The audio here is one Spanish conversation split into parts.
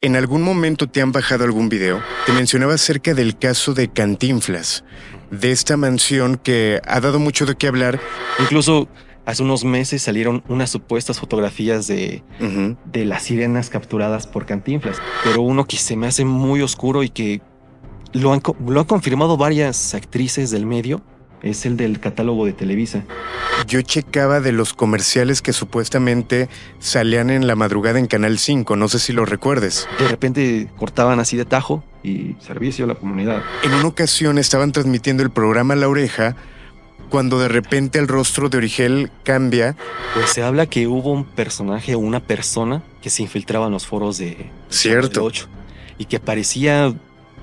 ¿En algún momento te han bajado algún video? Te mencionaba acerca del caso de Cantinflas, de esta mansión que ha dado mucho de qué hablar. Incluso hace unos meses salieron unas supuestas fotografías Ujú. de las sirenas capturadas por Cantinflas, pero uno que se me hace muy oscuro y que lo han confirmado varias actrices del medio, es el del catálogo de Televisa. Yo checaba de los comerciales que supuestamente salían en la madrugada en Canal 5, no sé si lo recuerdes. De repente cortaban así de tajo y servicio a la comunidad. En una ocasión estaban transmitiendo el programa La Oreja, cuando de repente el rostro de Origel cambia. Pues se habla que hubo un personaje o una persona que se infiltraba en los foros de Chavo del Cierto. 8 y que aparecía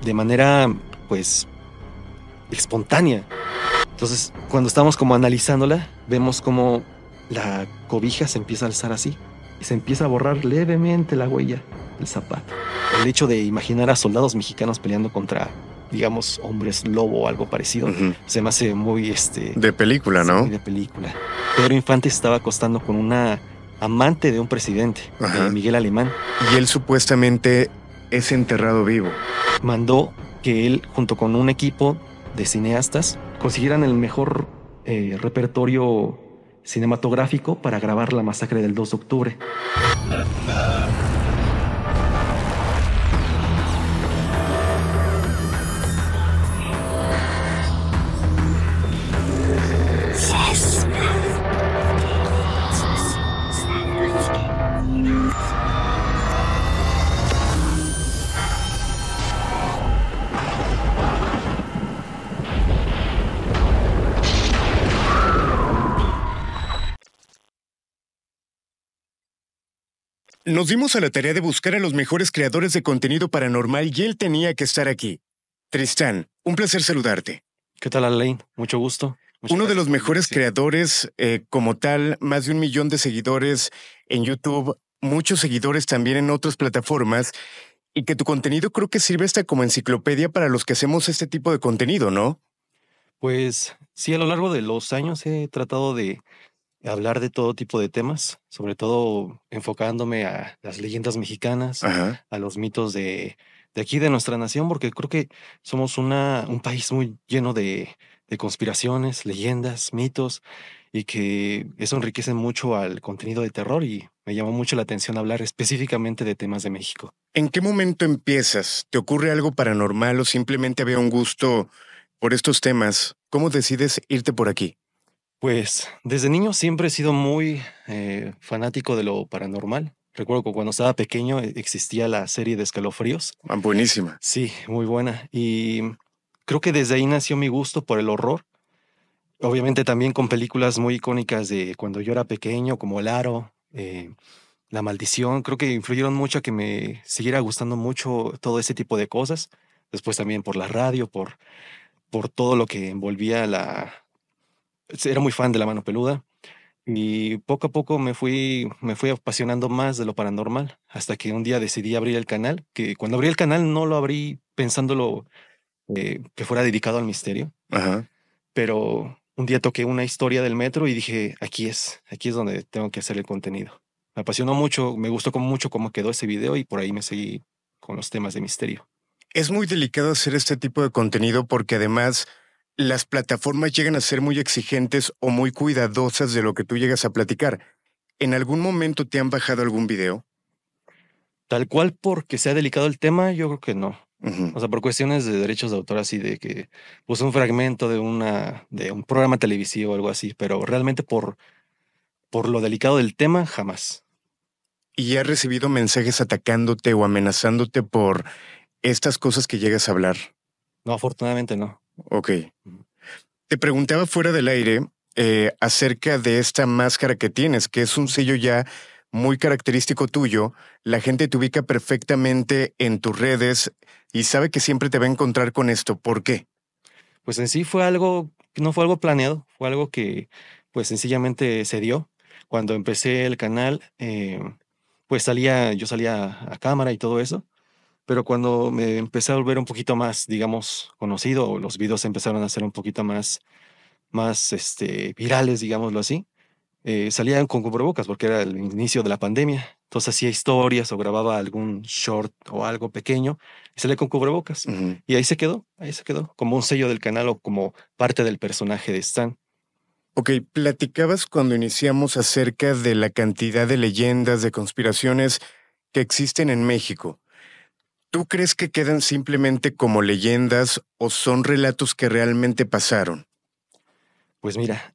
de manera, pues, espontánea. Entonces, cuando estamos como analizándola, vemos como la cobija se empieza a alzar así y se empieza a borrar levemente la huella del zapato. El hecho de imaginar a soldados mexicanos peleando contra, digamos, hombres lobo o algo parecido, Ujú. se me hace muy, De película, sí, ¿no? muy de película. Pedro Infante estaba acostando con una amante de un presidente, Ajá. Miguel Alemán. Y él supuestamente es enterrado vivo. Mandó que él, junto con un equipo de cineastas, consiguieran el mejor repertorio cinematográfico para grabar la masacre del 2 de octubre. Nos dimos a la tarea de buscar a los mejores creadores de contenido paranormal y él tenía que estar aquí. Tristán, un placer saludarte. ¿Qué tal, Alain? Mucho gusto. Muchas Uno de gracias los por la mejores invitación. creadores como tal, más de 1 millón de seguidores en YouTube, muchos seguidores también en otras plataformas, y que tu contenido creo que sirve hasta como enciclopedia para los que hacemos este tipo de contenido, ¿no? Pues sí, a lo largo de los años he tratado de hablar de todo tipo de temas, sobre todo enfocándome a las leyendas mexicanas, Ajá. a los mitos de aquí, de nuestra nación, porque creo que somos un país muy lleno de conspiraciones, leyendas, mitos, y que eso enriquece mucho al contenido de terror y me llamó mucho la atención hablar específicamente de temas de México. ¿En qué momento empiezas? ¿Te ocurre algo paranormal o simplemente había un gusto por estos temas? ¿Cómo decides irte por aquí? Pues desde niño siempre he sido muy fanático de lo paranormal. Recuerdo que cuando estaba pequeño existía la serie de Escalofríos. Ah, buenísima. Sí, muy buena. Y creo que desde ahí nació mi gusto por el horror. Obviamente también con películas muy icónicas de cuando yo era pequeño, como El Aro, La Maldición. Creo que influyeron mucho a que me siguiera gustando mucho todo ese tipo de cosas. Después también por la radio, por todo lo que envolvía la... Era muy fan de La Mano Peluda. Y poco a poco me fui apasionando más de lo paranormal, hasta que un día decidí abrir el canal, que cuando abrí el canal no lo abrí pensándolo que fuera dedicado al misterio, Ajá. pero un día toqué una historia del metro y dije, aquí es donde tengo que hacer el contenido. Me apasionó mucho, me gustó como mucho cómo quedó ese video y por ahí me seguí con los temas de misterio. Es muy delicado hacer este tipo de contenido porque además las plataformas llegan a ser muy exigentes o muy cuidadosas de lo que tú llegas a platicar. ¿En algún momento te han bajado algún video? Tal cual porque sea delicado el tema, yo creo que no. Ujú. O sea, por cuestiones de derechos de autor, así de que puse un fragmento de un programa televisivo o algo así, pero realmente por lo delicado del tema, jamás. ¿Y has recibido mensajes atacándote o amenazándote por estas cosas que llegas a hablar? No, afortunadamente no. Ok. Ujú. Te preguntaba fuera del aire acerca de esta máscara que tienes, que es un sello ya muy característico tuyo. La gente te ubica perfectamente en tus redes y sabe que siempre te va a encontrar con esto. ¿Por qué? Pues en sí fue algo, no fue algo planeado, fue algo que pues sencillamente se dio. Cuando empecé el canal, pues yo salía a cámara y todo eso, pero cuando me empecé a volver un poquito más, digamos, conocido, o los videos empezaron a ser un poquito más virales, digámoslo así, salía con cubrebocas porque era el inicio de la pandemia. Entonces hacía historias o grababa algún short o algo pequeño y salía con cubrebocas. Ujú. Y ahí se quedó, como un sello del canal o como parte del personaje de Stan. Ok, platicabas cuando iniciamos acerca de la cantidad de leyendas, de conspiraciones que existen en México. ¿Tú crees que quedan simplemente como leyendas o son relatos que realmente pasaron? Pues mira,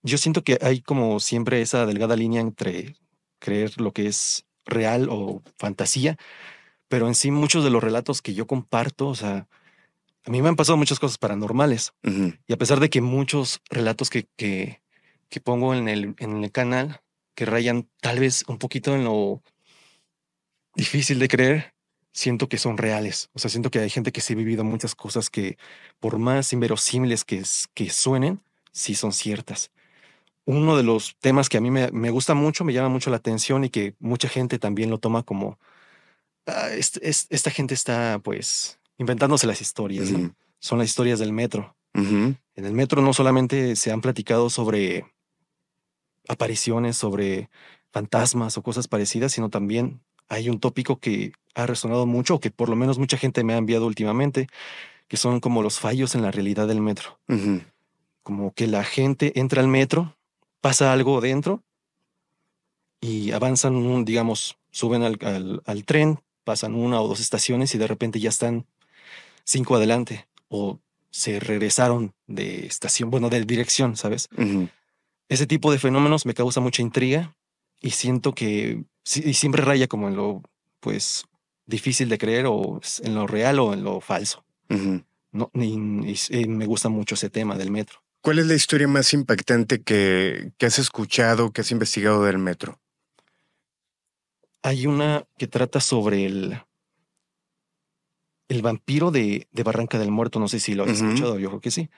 yo siento que hay como siempre esa delgada línea entre creer lo que es real o fantasía, pero en sí muchos de los relatos que yo comparto, o sea, a mí me han pasado muchas cosas paranormales. Ujú, Y a pesar de que muchos relatos que pongo en el canal, que rayan tal vez un poquito en lo difícil de creer, siento que son reales. O sea, siento que hay gente que sí ha vivido muchas cosas que, por más inverosímiles que suenen, sí son ciertas. Uno de los temas que a mí me gusta mucho, me llama mucho la atención y que mucha gente también lo toma como, esta gente está pues inventándose las historias, ¿no? ujú, Son las historias del metro. ujú, En el metro no solamente se han platicado sobre apariciones, sobre fantasmas o cosas parecidas, sino también hay un tópico que ha resonado mucho, o que por lo menos mucha gente me ha enviado últimamente, que son como los fallos en la realidad del metro. ujú, Como que la gente entra al metro, pasa algo dentro y avanzan, digamos, suben al tren, pasan una o dos estaciones y de repente ya están cinco adelante o se regresaron de estación, bueno, de dirección, ¿sabes? ujú. Ese tipo de fenómenos me causa mucha intriga y siento que y siempre raya como en lo, pues, difícil de creer o en lo real o en lo falso. Ujú. No, y me gusta mucho ese tema del metro. ¿Cuál es la historia más impactante que has escuchado, que has investigado del metro? Hay una que trata sobre el vampiro de Barranca del Muerto. No sé si lo has Ujú, escuchado, yo creo que sí.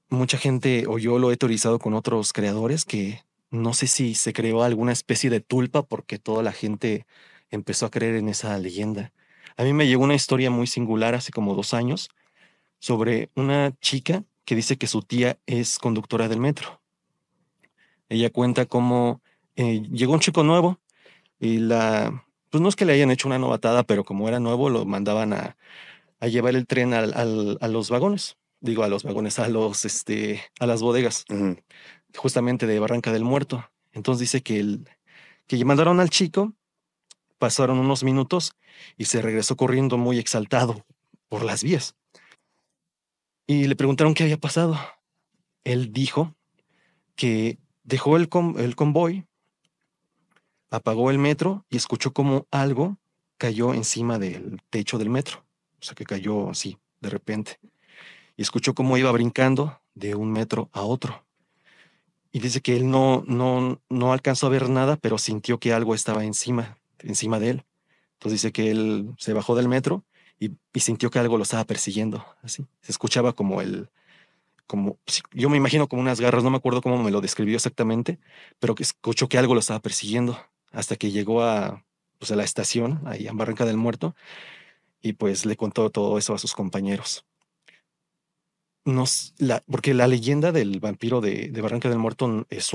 Mucha gente, o yo lo he teorizado con otros creadores, que no sé si se creó alguna especie de tulpa porque toda la gente empezó a creer en esa leyenda. A mí me llegó una historia muy singular hace como 2 años sobre una chica que dice que su tía es conductora del metro. Ella cuenta cómo llegó un chico nuevo y pues no es que le hayan hecho una novatada, pero como era nuevo, lo mandaban a llevar el tren a los vagones. Digo, a los vagones, a las bodegas ujú, justamente de Barranca del Muerto. Entonces dice que mandaron al chico, pasaron unos minutos y se regresó corriendo muy exaltado por las vías. Y le preguntaron qué había pasado. Él dijo que dejó el convoy, apagó el metro y escuchó como algo cayó encima del techo del metro. O sea, que cayó así, de repente. Y escuchó cómo iba brincando de un metro a otro. Y dice que él no alcanzó a ver nada, pero sintió que algo estaba encima de él. Entonces dice que él se bajó del metro y sintió que algo lo estaba persiguiendo, así. Se escuchaba sí, yo me imagino como unas garras, no me acuerdo cómo me lo describió exactamente, pero que escuchó que algo lo estaba persiguiendo hasta que llegó pues a la estación, ahí en Barranca del Muerto, y pues le contó todo eso a sus compañeros. Porque la leyenda del vampiro de Barranca del Muerto es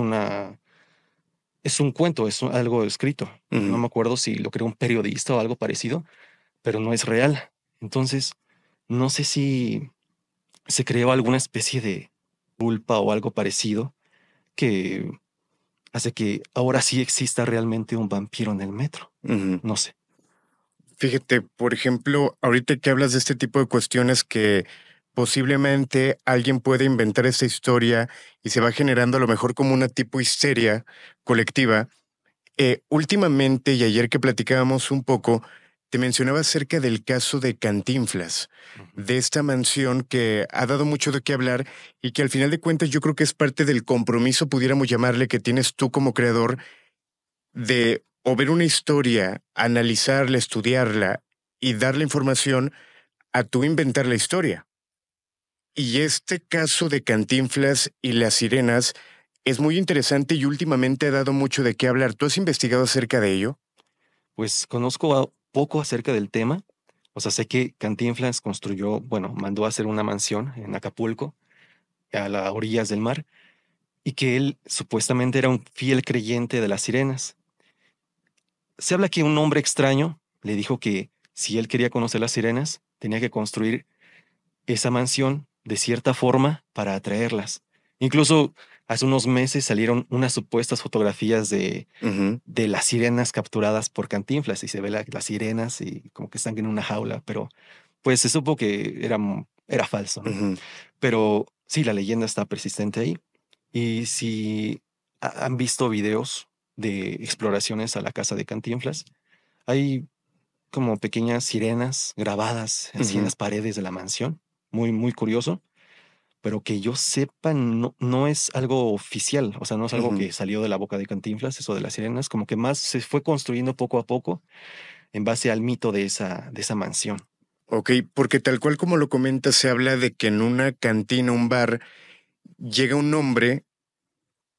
un cuento, algo escrito. No ujú. me acuerdo si lo creó un periodista o algo parecido, pero no es real. Entonces, no sé si se creó alguna especie de culpa o algo parecido que hace que ahora sí exista realmente un vampiro en el metro. Ujú. No sé. Fíjate, por ejemplo, ahorita que hablas de este tipo de cuestiones que posiblemente alguien puede inventar esta historia y se va generando a lo mejor como una tipo histeria colectiva. Últimamente y ayer que platicábamos un poco, te mencionaba acerca del caso de Cantinflas, Ujú. de esta mansión que ha dado mucho de qué hablar y que al final de cuentas yo creo que es parte del compromiso, pudiéramos llamarle, que tienes tú como creador de o ver una historia, analizarla, estudiarla y darle información a tú inventar la historia. Y este caso de Cantinflas y las sirenas es muy interesante y últimamente ha dado mucho de qué hablar. ¿Tú has investigado acerca de ello? Pues conozco poco acerca del tema. O sea, sé que Cantinflas construyó, bueno, mandó a hacer una mansión en Acapulco, a las orillas del mar. y que él supuestamente era un fiel creyente de las sirenas. Se habla que un hombre extraño le dijo que si él quería conocer las sirenas, tenía que construir esa mansión de cierta forma para atraerlas. Incluso hace unos meses salieron unas supuestas fotografías Ujú, de las sirenas capturadas por Cantinflas y se ve las sirenas y como que están en una jaula, pero pues se supo que era falso, ¿no? ujú. Pero sí, la leyenda está persistente ahí. Y si han visto videos de exploraciones a la casa de Cantinflas, hay como pequeñas sirenas grabadas así en Ujú, las paredes de la mansión. Muy, muy curioso, pero que yo sepa, no es algo oficial, o sea, no es algo ujú. que salió de la boca de Cantinflas, eso de las sirenas, como que más se fue construyendo poco a poco en base al mito de esa mansión. Ok, porque tal cual como lo comentas, se habla de que en una cantina, un bar, llega un hombre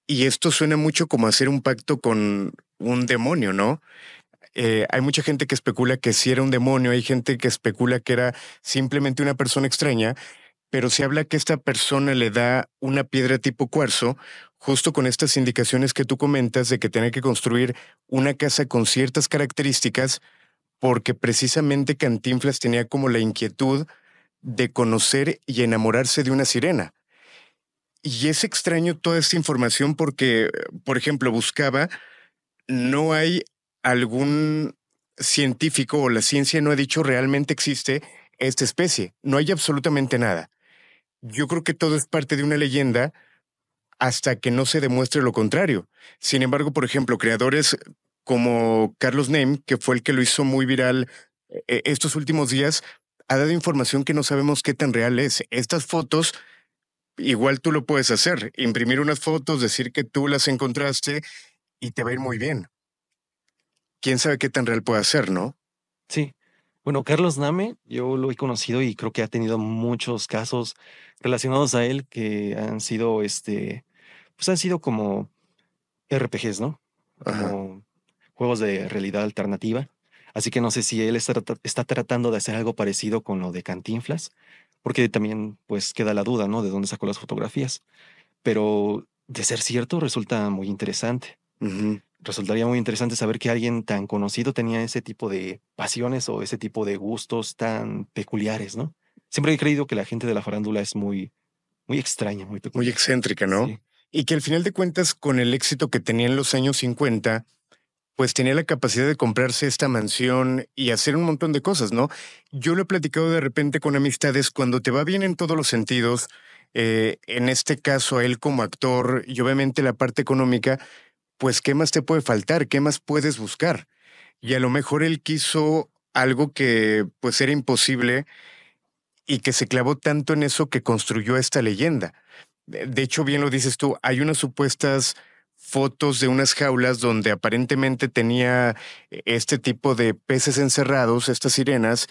y esto suena mucho como hacer un pacto con un demonio, ¿no? Hay mucha gente que especula que sí era un demonio, hay gente que especula que era simplemente una persona extraña, pero se habla que esta persona le da una piedra tipo cuarzo, justo con estas indicaciones que tú comentas de que tiene que construir una casa con ciertas características, porque precisamente Cantinflas tenía como la inquietud de conocer y enamorarse de una sirena. Y es extraño toda esta información porque, por ejemplo, buscaba, no hay algún científico o la ciencia no ha dicho realmente existe esta especie. No hay absolutamente nada. Yo creo que todo es parte de una leyenda hasta que no se demuestre lo contrario. Sin embargo, por ejemplo, creadores como Carlos Nehm, que fue el que lo hizo muy viral estos últimos días, ha dado información que no sabemos qué tan real es. Estas fotos, igual tú lo puedes hacer, imprimir unas fotos, decir que tú las encontraste y te va a ir muy bien. Quién sabe qué tan real puede ser, ¿no? Sí. Bueno, Carlos Name, yo lo he conocido y creo que ha tenido muchos casos relacionados a él que han sido, pues han sido como RPGs, ¿no? Ajá. Como juegos de realidad alternativa. Así que no sé si él está tratando de hacer algo parecido con lo de Cantinflas, porque también pues queda la duda, ¿no? De dónde sacó las fotografías. Pero de ser cierto, resulta muy interesante. Ujú. Resultaría muy interesante saber que alguien tan conocido tenía ese tipo de pasiones o ese tipo de gustos tan peculiares, ¿no? Siempre he creído que la gente de la farándula es muy, muy extraña, muy Muy peculiar. excéntrica, ¿no? Sí, Y que al final de cuentas, con el éxito que tenía en los años 50, pues tenía la capacidad de comprarse esta mansión y hacer un montón de cosas, ¿no? Yo lo he platicado de repente con amistades cuando te va bien en todos los sentidos, en este caso a él como actor y obviamente la parte económica, pues ¿qué más te puede faltar? ¿Qué más puedes buscar? Y a lo mejor él quiso algo que pues era imposible y que se clavó tanto en eso que construyó esta leyenda. De hecho, bien lo dices tú, hay unas supuestas fotos de unas jaulas donde aparentemente tenía este tipo de peces encerrados, estas sirenas,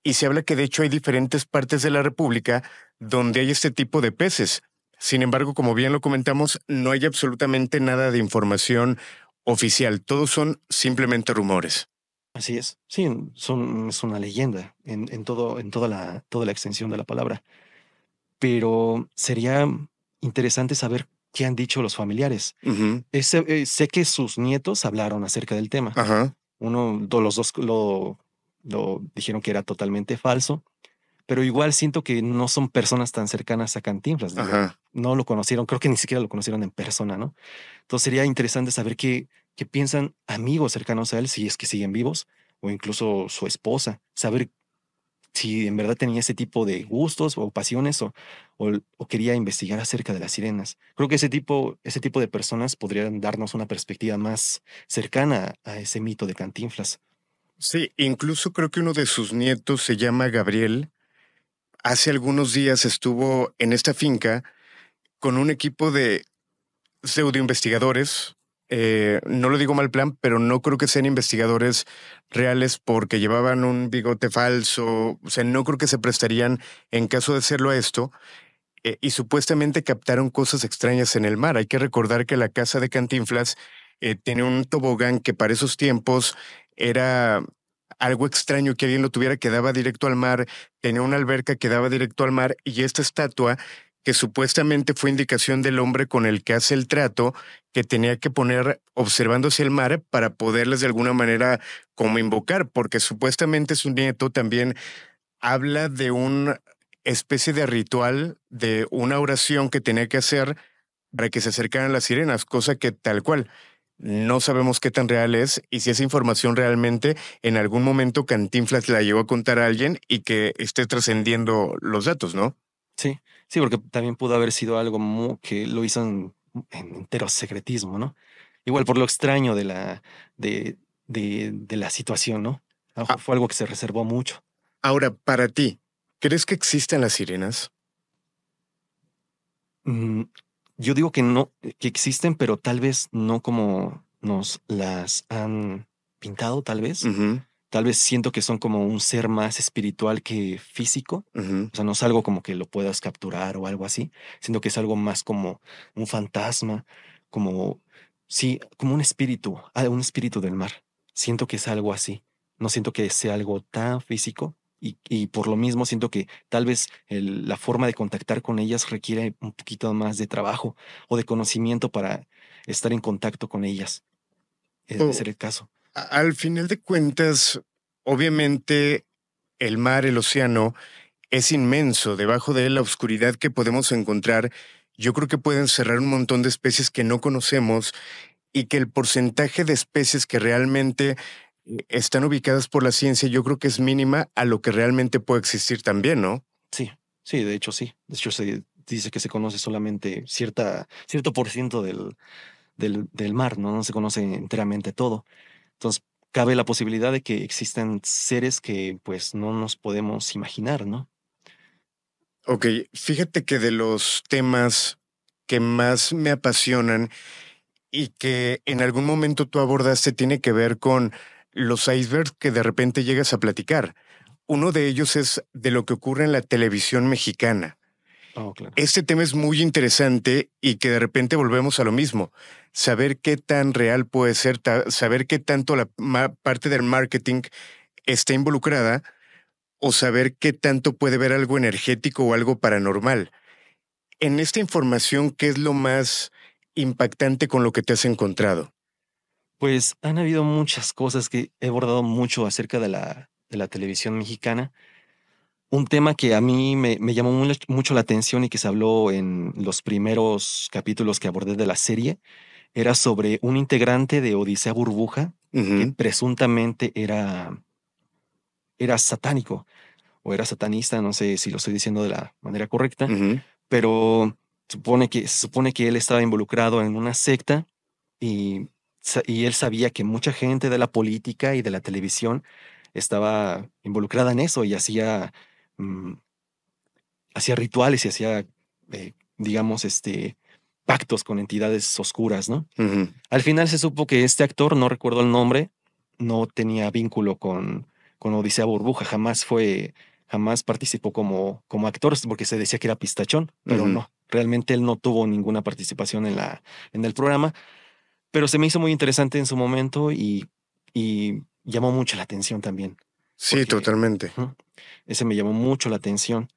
y se habla que de hecho hay diferentes partes de la República donde hay este tipo de peces. Sin embargo, como bien lo comentamos, no hay absolutamente nada de información oficial, todos son simplemente rumores. así es. Sí, es una leyenda en toda la extensión de la palabra. Pero sería interesante saber qué han dicho los familiares. Ujú. Sé que sus nietos hablaron acerca del tema. Ajá, Los dos lo dijeron que era totalmente falso, pero igual siento que no son personas tan cercanas a Cantinflas, digo, ajá. no lo conocieron, creo que ni siquiera lo conocieron en persona, ¿no? Entonces sería interesante saber qué piensan amigos cercanos a él, si es que siguen vivos, o incluso su esposa, saber si en verdad tenía ese tipo de gustos o pasiones o quería investigar acerca de las sirenas. Creo que ese tipo de personas podrían darnos una perspectiva más cercana a ese mito de Cantinflas. Sí, incluso creo que uno de sus nietos se llama Gabriel. Hace algunos días estuvo en esta finca con un equipo de pseudo investigadores. No lo digo mal plan, pero no creo que sean investigadores reales porque llevaban un bigote falso. O sea, no creo que se prestarían en caso de hacerlo a esto. Y supuestamente captaron cosas extrañas en el mar. Hay que recordar que la casa de Cantinflas tiene un tobogán que para esos tiempos era algo extraño que alguien lo tuviera que daba directo al mar, tenía una alberca que daba directo al mar y esta estatua que supuestamente fue indicación del hombre con el que hace el trato, que tenía que poner observándose el mar para poderles de alguna manera como invocar, porque supuestamente su nieto también habla de una especie de ritual, de una oración que tenía que hacer para que se acercaran las sirenas, cosa que tal cual no sabemos qué tan real es y si esa información realmente en algún momento Cantinflas la llegó a contar a alguien y que esté trascendiendo los datos, ¿no? Sí, sí, porque también pudo haber sido algo que lo hizo en entero secretismo, ¿no? Igual por lo extraño de, de la situación, ¿no? A lo A- mejor fue algo que se reservó mucho. Ahora, para ti, ¿crees que existan las sirenas? Mm, yo digo que no, que existen, pero tal vez no como nos las han pintado, tal vez. Ujú, Tal vez siento que son como un ser más espiritual que físico. ujú. O sea, no es algo como que lo puedas capturar o algo así. Siento que es algo más como un fantasma, como, sí, como un espíritu del mar. Siento que es algo así. No siento que sea algo tan físico y por lo mismo siento que tal vez la forma de contactar con ellas requiere un poquito más de trabajo o de conocimiento para estar en contacto con ellas. De O, ser el caso. al final de cuentas, obviamente el mar, el océano, es inmenso. Debajo de él, la oscuridad que podemos encontrar, yo creo que pueden cerrar un montón de especies que no conocemos y que el porcentaje de especies que realmente están ubicadas por la ciencia, yo creo que es mínima a lo que realmente puede existir también, ¿no? Sí, sí, de hecho sí. De hecho se dice que se conoce solamente cierto por ciento del mar, ¿no? No se conoce enteramente todo. Entonces, cabe la posibilidad de que existan seres que pues no nos podemos imaginar, ¿no? Ok, fíjate que de los temas que más me apasionan y que en algún momento tú abordaste tiene que ver con los icebergs que de repente llegas a platicar. Uno de ellos es de lo que ocurre en la televisión mexicana. Oh, claro. Este tema es muy interesante y que de repente volvemos a lo mismo. Saber qué tan real puede ser, saber qué tanto la parte del marketing está involucrada o saber qué tanto puede ver algo energético o algo paranormal. En esta información, ¿qué es lo más impactante con lo que te has encontrado? Pues han habido muchas cosas que he abordado mucho acerca de la televisión mexicana. Un tema que a mí me llamó mucho la atención y que se habló en los primeros capítulos que abordé de la serie era sobre un integrante de Odisea Burbuja que Ujú, presuntamente era satánico o era satanista, no sé si lo estoy diciendo de la manera correcta, ujú. pero se supone que él estaba involucrado en una secta y, y él sabía que mucha gente de la política y de la televisión estaba involucrada en eso y mm, hacía rituales y hacía, digamos, pactos con entidades oscuras, ¿no? Ujú. Al final se supo que este actor, no recuerdo el nombre, no tenía vínculo con Odisea Burbuja, jamás participó como actor, porque se decía que era pistachón, pero Ujú. no, realmente él no tuvo ninguna participación en el programa, pero se me hizo muy interesante en su momento y llamó mucho la atención también, Sí, porque totalmente. ujú, ese me llamó mucho la atención,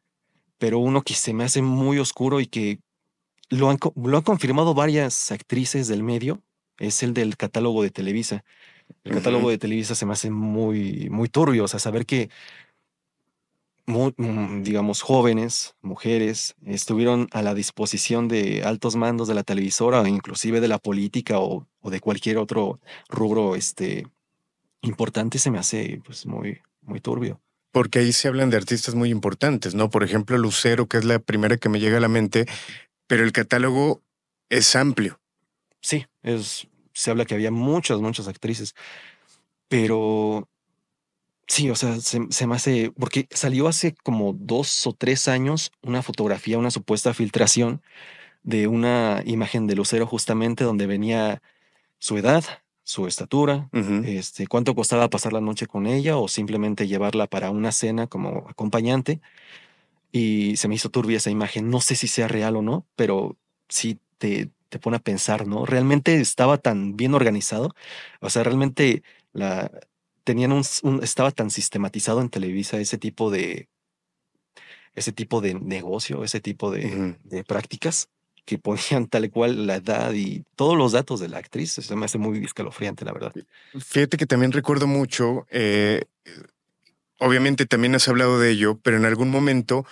pero uno que se me hace muy oscuro y que lo han confirmado varias actrices del medio, es el del catálogo de Televisa. El Ujú. catálogo de Televisa se me hace muy, muy turbio, o sea, saber que, digamos, jóvenes, mujeres, estuvieron a la disposición de altos mandos de la televisora, o inclusive de la política o de cualquier otro rubro, importante, se me hace, pues, muy, muy turbio. Porque ahí se hablan de artistas muy importantes, ¿no? Por ejemplo, Lucero, que es la primera que me llega a la mente, pero el catálogo es amplio. Sí, se habla que había muchas, muchas actrices, pero sí, o sea, se me hace, porque salió hace como 2 o 3 años una fotografía, una supuesta filtración de una imagen de Lucero justamente donde venía su edad, su estatura, Ujú. cuánto costaba pasar la noche con ella o simplemente llevarla para una cena como acompañante. Y se me hizo turbia esa imagen. No sé si sea real o no, pero sí te pone a pensar, ¿no? ¿Realmente estaba tan bien organizado? O sea, realmente la, tenían estaba tan sistematizado en Televisa ese tipo ese tipo de negocio, ese tipo Ujú. de prácticas que ponían tal cual la edad y todos los datos de la actriz. Se me hace muy escalofriante, la verdad. Fíjate que también recuerdo mucho, obviamente también has hablado de ello, pero en algún momento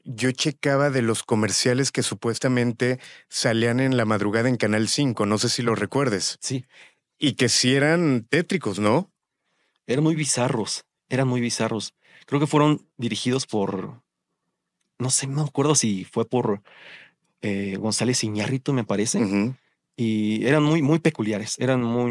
yo checaba de los comerciales que supuestamente salían en la madrugada en Canal 5, no sé si lo recuerdes, Sí, y que sí eran tétricos, ¿no? eran muy bizarros, eran muy bizarros. Creo que fueron dirigidos por, no sé, no me acuerdo si fue por González Iñárritu, me parece, Ujú. y eran muy, muy peculiares, eran muy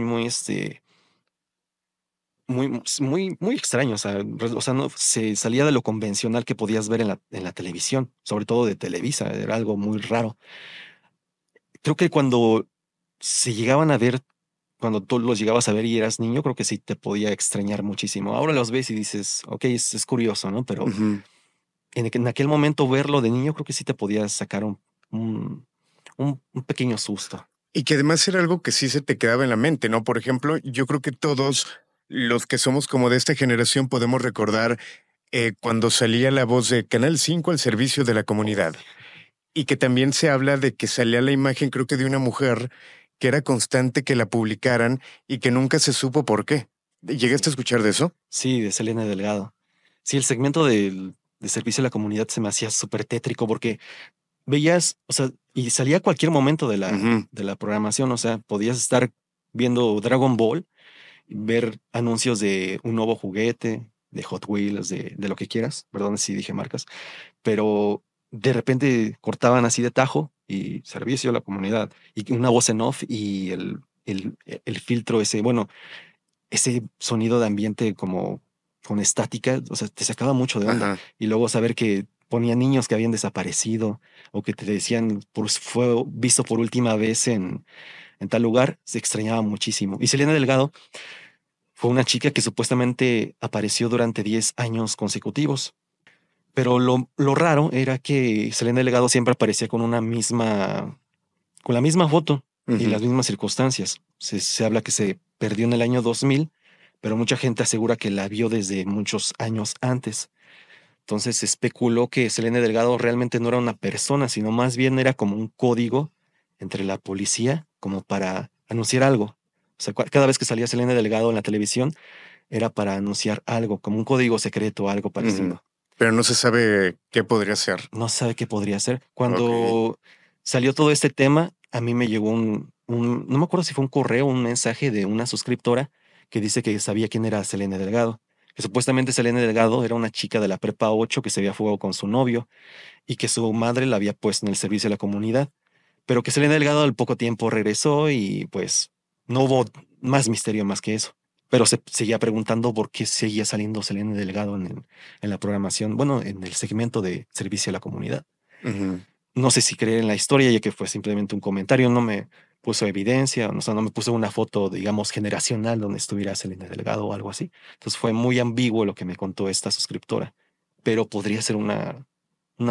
extraños. O sea, no se salía de lo convencional que podías ver en la televisión, sobre todo de Televisa, era algo muy raro. Creo que cuando se llegaban a ver, cuando tú los llegabas a ver y eras niño, creo que sí te podía extrañar muchísimo. Ahora los ves y dices, ok, es curioso, ¿no? Pero Ujú. en aquel momento verlo de niño, creo que sí te podía sacar un, un pequeño susto. Y que además era algo que sí se te quedaba en la mente, ¿no? Por ejemplo, yo creo que todos los que somos como de esta generación podemos recordar cuando salía la voz de Canal 5 al servicio de la Oh, comunidad. sí. Y que también se habla de que salía la imagen, creo que de una mujer que era constante que la publicaran y que nunca se supo por qué. ¿Llegaste a Sí. escuchar de eso? Sí, de Selena Delgado. Sí, el segmento de servicio a la comunidad se me hacía súper tétrico porque veías, o sea, y salía a cualquier momento Ujú. de la programación, o sea, podías estar viendo Dragon Ball, ver anuncios de un nuevo juguete, de Hot Wheels, de lo que quieras, perdón si dije marcas, pero de repente cortaban así de tajo y servicio a la comunidad, y una voz en off y el filtro ese, bueno, ese sonido de ambiente como con estática, o sea, te sacaba mucho de onda. Ajá. Y luego saber que ponían niños que habían desaparecido o que te decían fue visto por última vez en tal lugar, se extrañaba muchísimo. Y Selena Delgado fue una chica que supuestamente apareció durante 10 años consecutivos. Pero lo raro era que Selena Delgado siempre aparecía con con la misma foto y Ujú. las mismas circunstancias. Se habla que se perdió en el año 2000, pero mucha gente asegura que la vio desde muchos años antes. Entonces se especuló que Selena Delgado realmente no era una persona, sino más bien era como un código entre la policía, como para anunciar algo. O sea, cada vez que salía Selena Delgado en la televisión, era para anunciar algo, como un código secreto, algo Ujú. parecido. Pero no se sabe qué podría ser. No sabe qué podría ser. Ok. Cuando salió todo este tema, a mí me llegó no me acuerdo si fue un correo, un mensaje de una suscriptora que dice que sabía quién era Selena Delgado, que supuestamente Selena Delgado era una chica de la prepa 8 que se había fugado con su novio y que su madre la había puesto en el servicio de la comunidad, pero que Selena Delgado al poco tiempo regresó y pues no hubo más misterio más que eso. Pero se seguía preguntando por qué seguía saliendo Selena Delgado en la programación, bueno, en el segmento de servicio a la comunidad. Ujú. No sé si creer en la historia, ya que fue simplemente un comentario, no me puso evidencia, o sea, no me puso una foto, digamos, generacional donde estuviera Selena Delgado o algo así. Entonces fue muy ambiguo lo que me contó esta suscriptora, pero podría ser una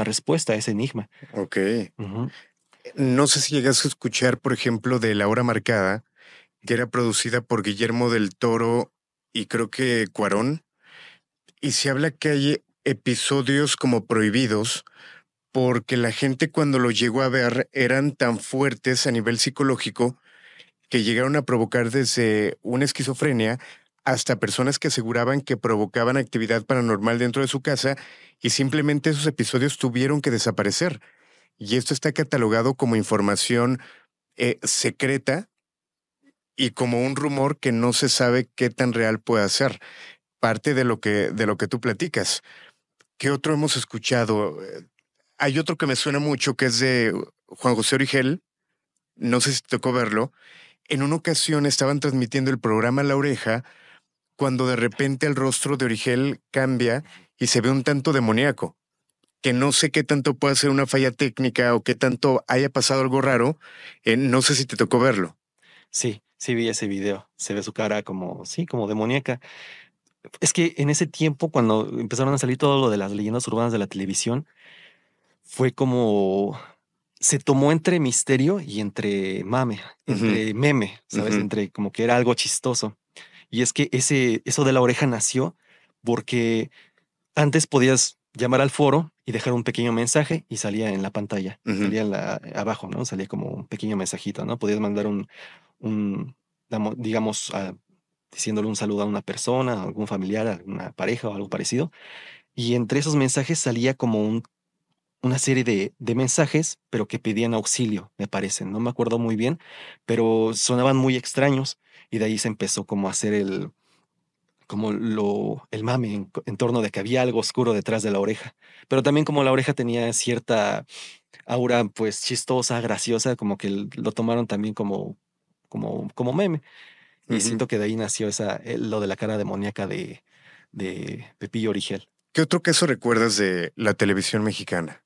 respuesta a ese enigma. Ok. Ujú. No sé si llegas a escuchar, por ejemplo, de La Hora Marcada, que era producida por Guillermo del Toro y creo que Cuarón, y se habla que hay episodios como prohibidos porque la gente cuando lo llegó a ver eran tan fuertes a nivel psicológico que llegaron a provocar desde una esquizofrenia hasta personas que aseguraban que provocaban actividad paranormal dentro de su casa y simplemente esos episodios tuvieron que desaparecer. Y esto está catalogado como información secreta y como un rumor que no se sabe qué tan real puede ser. Parte de lo que tú platicas. ¿Qué otro hemos escuchado? Hay otro que me suena mucho que es de Juan José Origel. No sé si te tocó verlo. En una ocasión estaban transmitiendo el programa La Oreja cuando de repente el rostro de Origel cambia y se ve un tanto demoníaco, que no sé qué tanto puede ser una falla técnica o qué tanto haya pasado algo raro. No sé si te tocó verlo. Sí, sí vi ese video. Se ve su cara como, sí, como demoníaca. Es que en ese tiempo, cuando empezaron a salir todo lo de las leyendas urbanas de la televisión, fue como se tomó entre misterio y entre Ujú. entre meme, ¿sabes? Ujú. Entre como que era algo chistoso. Y es que eso de la oreja nació porque antes podías llamar al foro y dejar un pequeño mensaje y salía en la pantalla, Ujú. salía abajo, ¿no? Salía como un pequeño mensajito, ¿no? Podías mandar un digamos, diciéndole un saludo a una persona, a algún familiar, a una pareja o algo parecido. Y entre esos mensajes salía como una serie de mensajes, pero que pedían auxilio, me parece. No me acuerdo muy bien, pero sonaban muy extraños. Y de ahí se empezó como a hacer el mame en torno de que había algo oscuro detrás de la oreja. Pero también como la oreja tenía cierta aura, pues chistosa, graciosa, como que lo tomaron también como meme. Y Ujú. siento que de ahí nació lo de la cara demoníaca de Pepillo Origel. ¿Qué otro caso recuerdas de la televisión mexicana?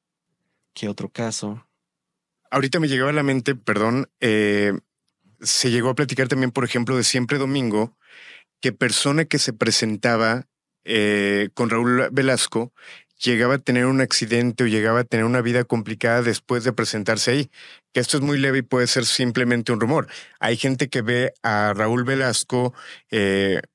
¿Qué otro caso? Ahorita me llegaba a la mente, perdón, se llegó a platicar también, por ejemplo, de Siempre Domingo, que persona que se presentaba con Raúl Velasco llegaba a tener un accidente o llegaba a tener una vida complicada después de presentarse ahí. Que esto es muy leve y puede ser simplemente un rumor. Hay gente que ve a Raúl Velasco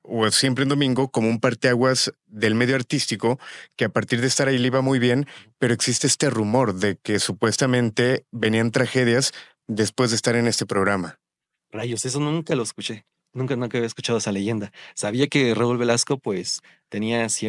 o Siempre en Domingo como un parteaguas del medio artístico, que a partir de estar ahí le iba muy bien, pero existe este rumor de que supuestamente venían tragedias después de estar en este programa. Rayos, eso nunca lo escuché. Nunca había escuchado esa leyenda. Sabía que Raúl Velasco, pues, tenía se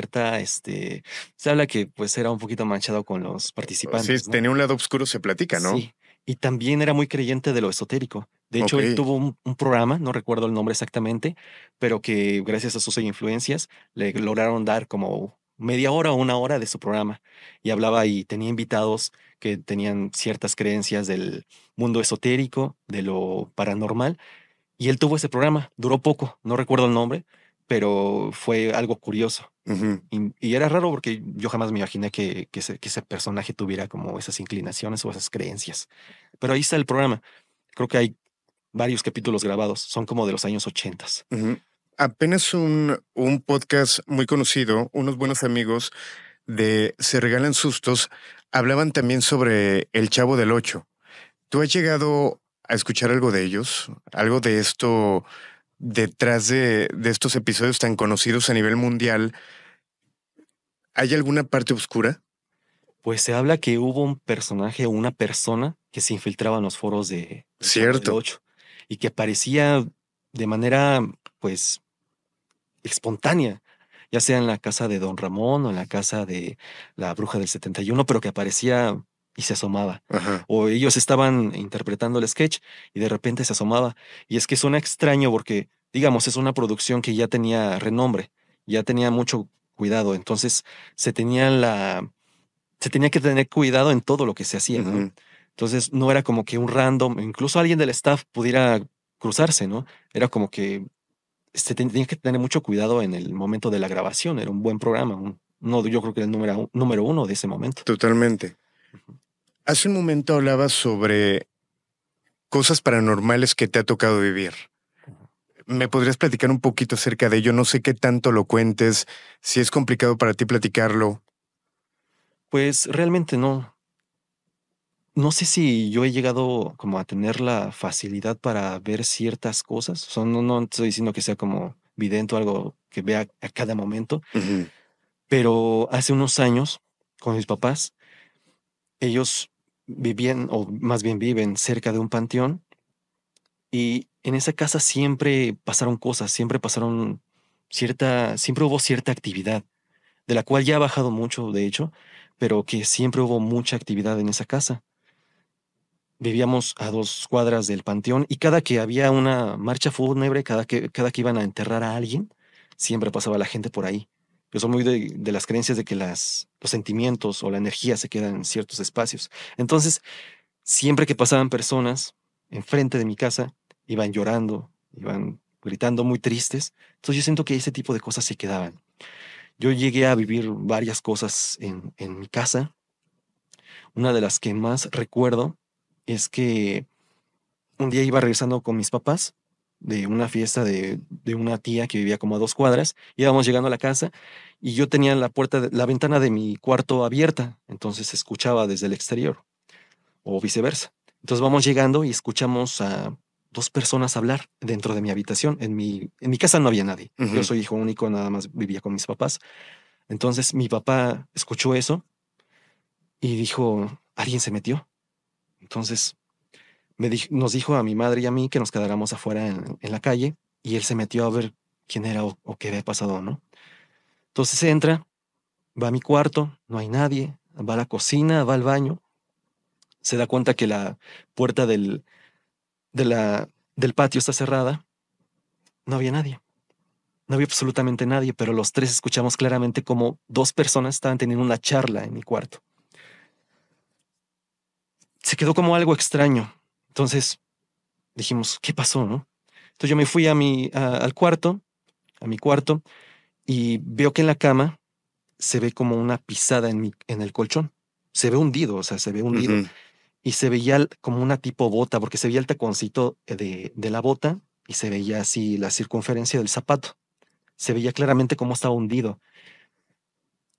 habla que, pues, era un poquito manchado con los Sí, participantes, ¿no? tenía un lado oscuro, se platica, ¿no? Sí. Y también era muy creyente de lo esotérico. De hecho, Ok. él tuvo un programa, no recuerdo el nombre exactamente, pero que gracias a sus influencias le lograron dar como media hora o una hora de su programa. Y hablaba y tenía invitados que tenían ciertas creencias del mundo esotérico, de lo paranormal y él tuvo ese programa, duró poco, no recuerdo el nombre, pero fue algo curioso. Ujú. Y era raro porque yo jamás me imaginé que ese personaje tuviera como esas inclinaciones o esas creencias. Pero ahí está el programa. Creo que hay varios capítulos grabados, son como de los años 80. Ujú. Apenas un podcast muy conocido, unos buenos amigos de Se Regalan Sustos, hablaban también sobre El Chavo del Ocho. ¿Tú has llegado a escuchar algo de ellos? ¿Algo de esto detrás de estos episodios tan conocidos a nivel mundial? ¿Hay alguna parte oscura? Pues se habla que hubo un personaje o una persona que se infiltraba en los foros del Chavo del Cierto. Ocho y que aparecía de manera, pues, espontánea, ya sea en la casa de Don Ramón o en la casa de la Bruja del 71, pero que aparecía y se asomaba. Ajá. O ellos estaban interpretando el sketch y de repente se asomaba. Y es que suena extraño porque, digamos, es una producción que ya tenía renombre, ya tenía mucho cuidado, entonces se tenía se tenía que tener cuidado en todo lo que se hacía, ¿no? Ujú. Entonces no era como que un random, incluso alguien del staff pudiera cruzarse, ¿no? Era como que tenía que tener mucho cuidado en el momento de la grabación. Era un buen programa. No, yo creo que el número uno de ese momento. Totalmente. Ujú. Hace un momento hablabas sobre cosas paranormales que te ha tocado vivir. ¿Me podrías platicar un poquito acerca de ello? No sé qué tanto lo cuentes, si es complicado para ti platicarlo. Pues realmente no. No sé si yo he llegado como a tener la facilidad para ver ciertas cosas. O sea, no estoy diciendo que sea como vidente o algo que vea a cada momento, Ujú. pero hace unos años, con mis papás, ellos vivían, o más bien viven cerca de un panteón. Y en esa casa siempre pasaron cosas, siempre hubo cierta actividad, de la cual ya ha bajado mucho, de hecho, pero que siempre hubo mucha actividad en esa casa. Vivíamos a 2 cuadras del panteón y cada que había una marcha fúnebre, cada que iban a enterrar a alguien, siempre pasaba la gente por ahí. Yo soy muy de las creencias de que los sentimientos o la energía se quedan en ciertos espacios. Entonces, siempre que pasaban personas enfrente de mi casa, iban llorando, iban gritando muy tristes. Entonces yo siento que ese tipo de cosas se quedaban. Yo llegué a vivir varias cosas en mi casa. Una de las que más recuerdo es que un día iba regresando con mis papás de una fiesta de una tía que vivía como a 2 cuadras. Íbamos llegando a la casa y yo tenía la ventana de mi cuarto abierta, entonces se escuchaba desde el exterior o viceversa. Entonces vamos llegando y escuchamos a 2 personas hablar dentro de mi habitación. En mi casa no había nadie. Yo Ujú. soy hijo único, nada más vivía con mis papás. Entonces mi papá escuchó eso y dijo, alguien se metió. Entonces nos dijo a mi madre y a mí que nos quedáramos afuera en la calle y él se metió a ver quién era o qué había pasado, ¿no? Entonces entra, va a mi cuarto, no hay nadie, va a la cocina, va al baño, se da cuenta que la puerta del patio está cerrada, no había nadie. No había absolutamente nadie, pero los tres escuchamos claramente como dos personas estaban teniendo una charla en mi cuarto. Se quedó como algo extraño. Entonces dijimos, ¿qué pasó, no? Entonces yo me fui al cuarto, a mi cuarto, y veo que en la cama se ve como una pisada en el colchón. Se ve hundido, o sea, se ve hundido. Ujú. Y se veía como una tipo bota, porque se veía el taconcito de la bota y se veía así la circunferencia del zapato. Se veía claramente cómo estaba hundido.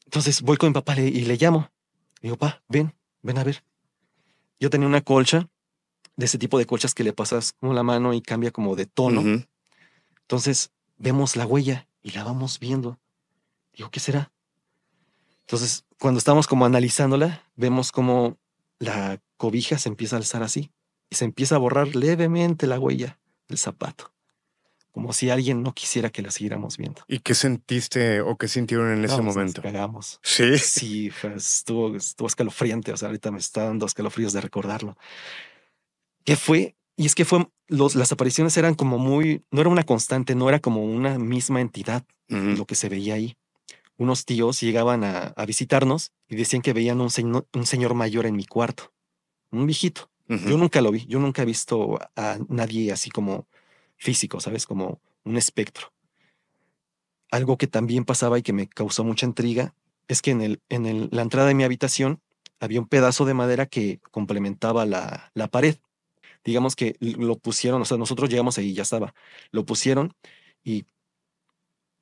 Entonces voy con mi papá y le llamo. Le digo, pa, ven a ver. Yo tenía una colcha, de ese tipo de colchas que le pasas como la mano y cambia como de tono. Ujú. Entonces vemos la huella y la vamos viendo. Digo, ¿qué será? Entonces, cuando estamos como analizándola, vemos como la cobija se empieza a alzar así y se empieza a borrar levemente la huella del zapato, como si alguien no quisiera que la siguiéramos viendo. ¿Y qué sentiste o qué sintieron en ese No, pues nos momento? cagamos. Sí. Sí, estuvo escalofriante. O sea, ahorita me está dando escalofríos de recordarlo. ¿Qué fue? Y es que las apariciones eran como no era una constante, no era como una misma entidad Ujú. lo que se veía ahí. Unos tíos llegaban a visitarnos y decían que veían un señor mayor en mi cuarto, un viejito. Ujú. Yo nunca lo vi, yo nunca he visto a nadie así como físico, ¿sabes? Como un espectro. Algo que también pasaba y que me causó mucha intriga es que la entrada de mi habitación había un pedazo de madera que complementaba la pared. Digamos que lo pusieron, o sea, nosotros llegamos ahí y ya estaba. Lo pusieron y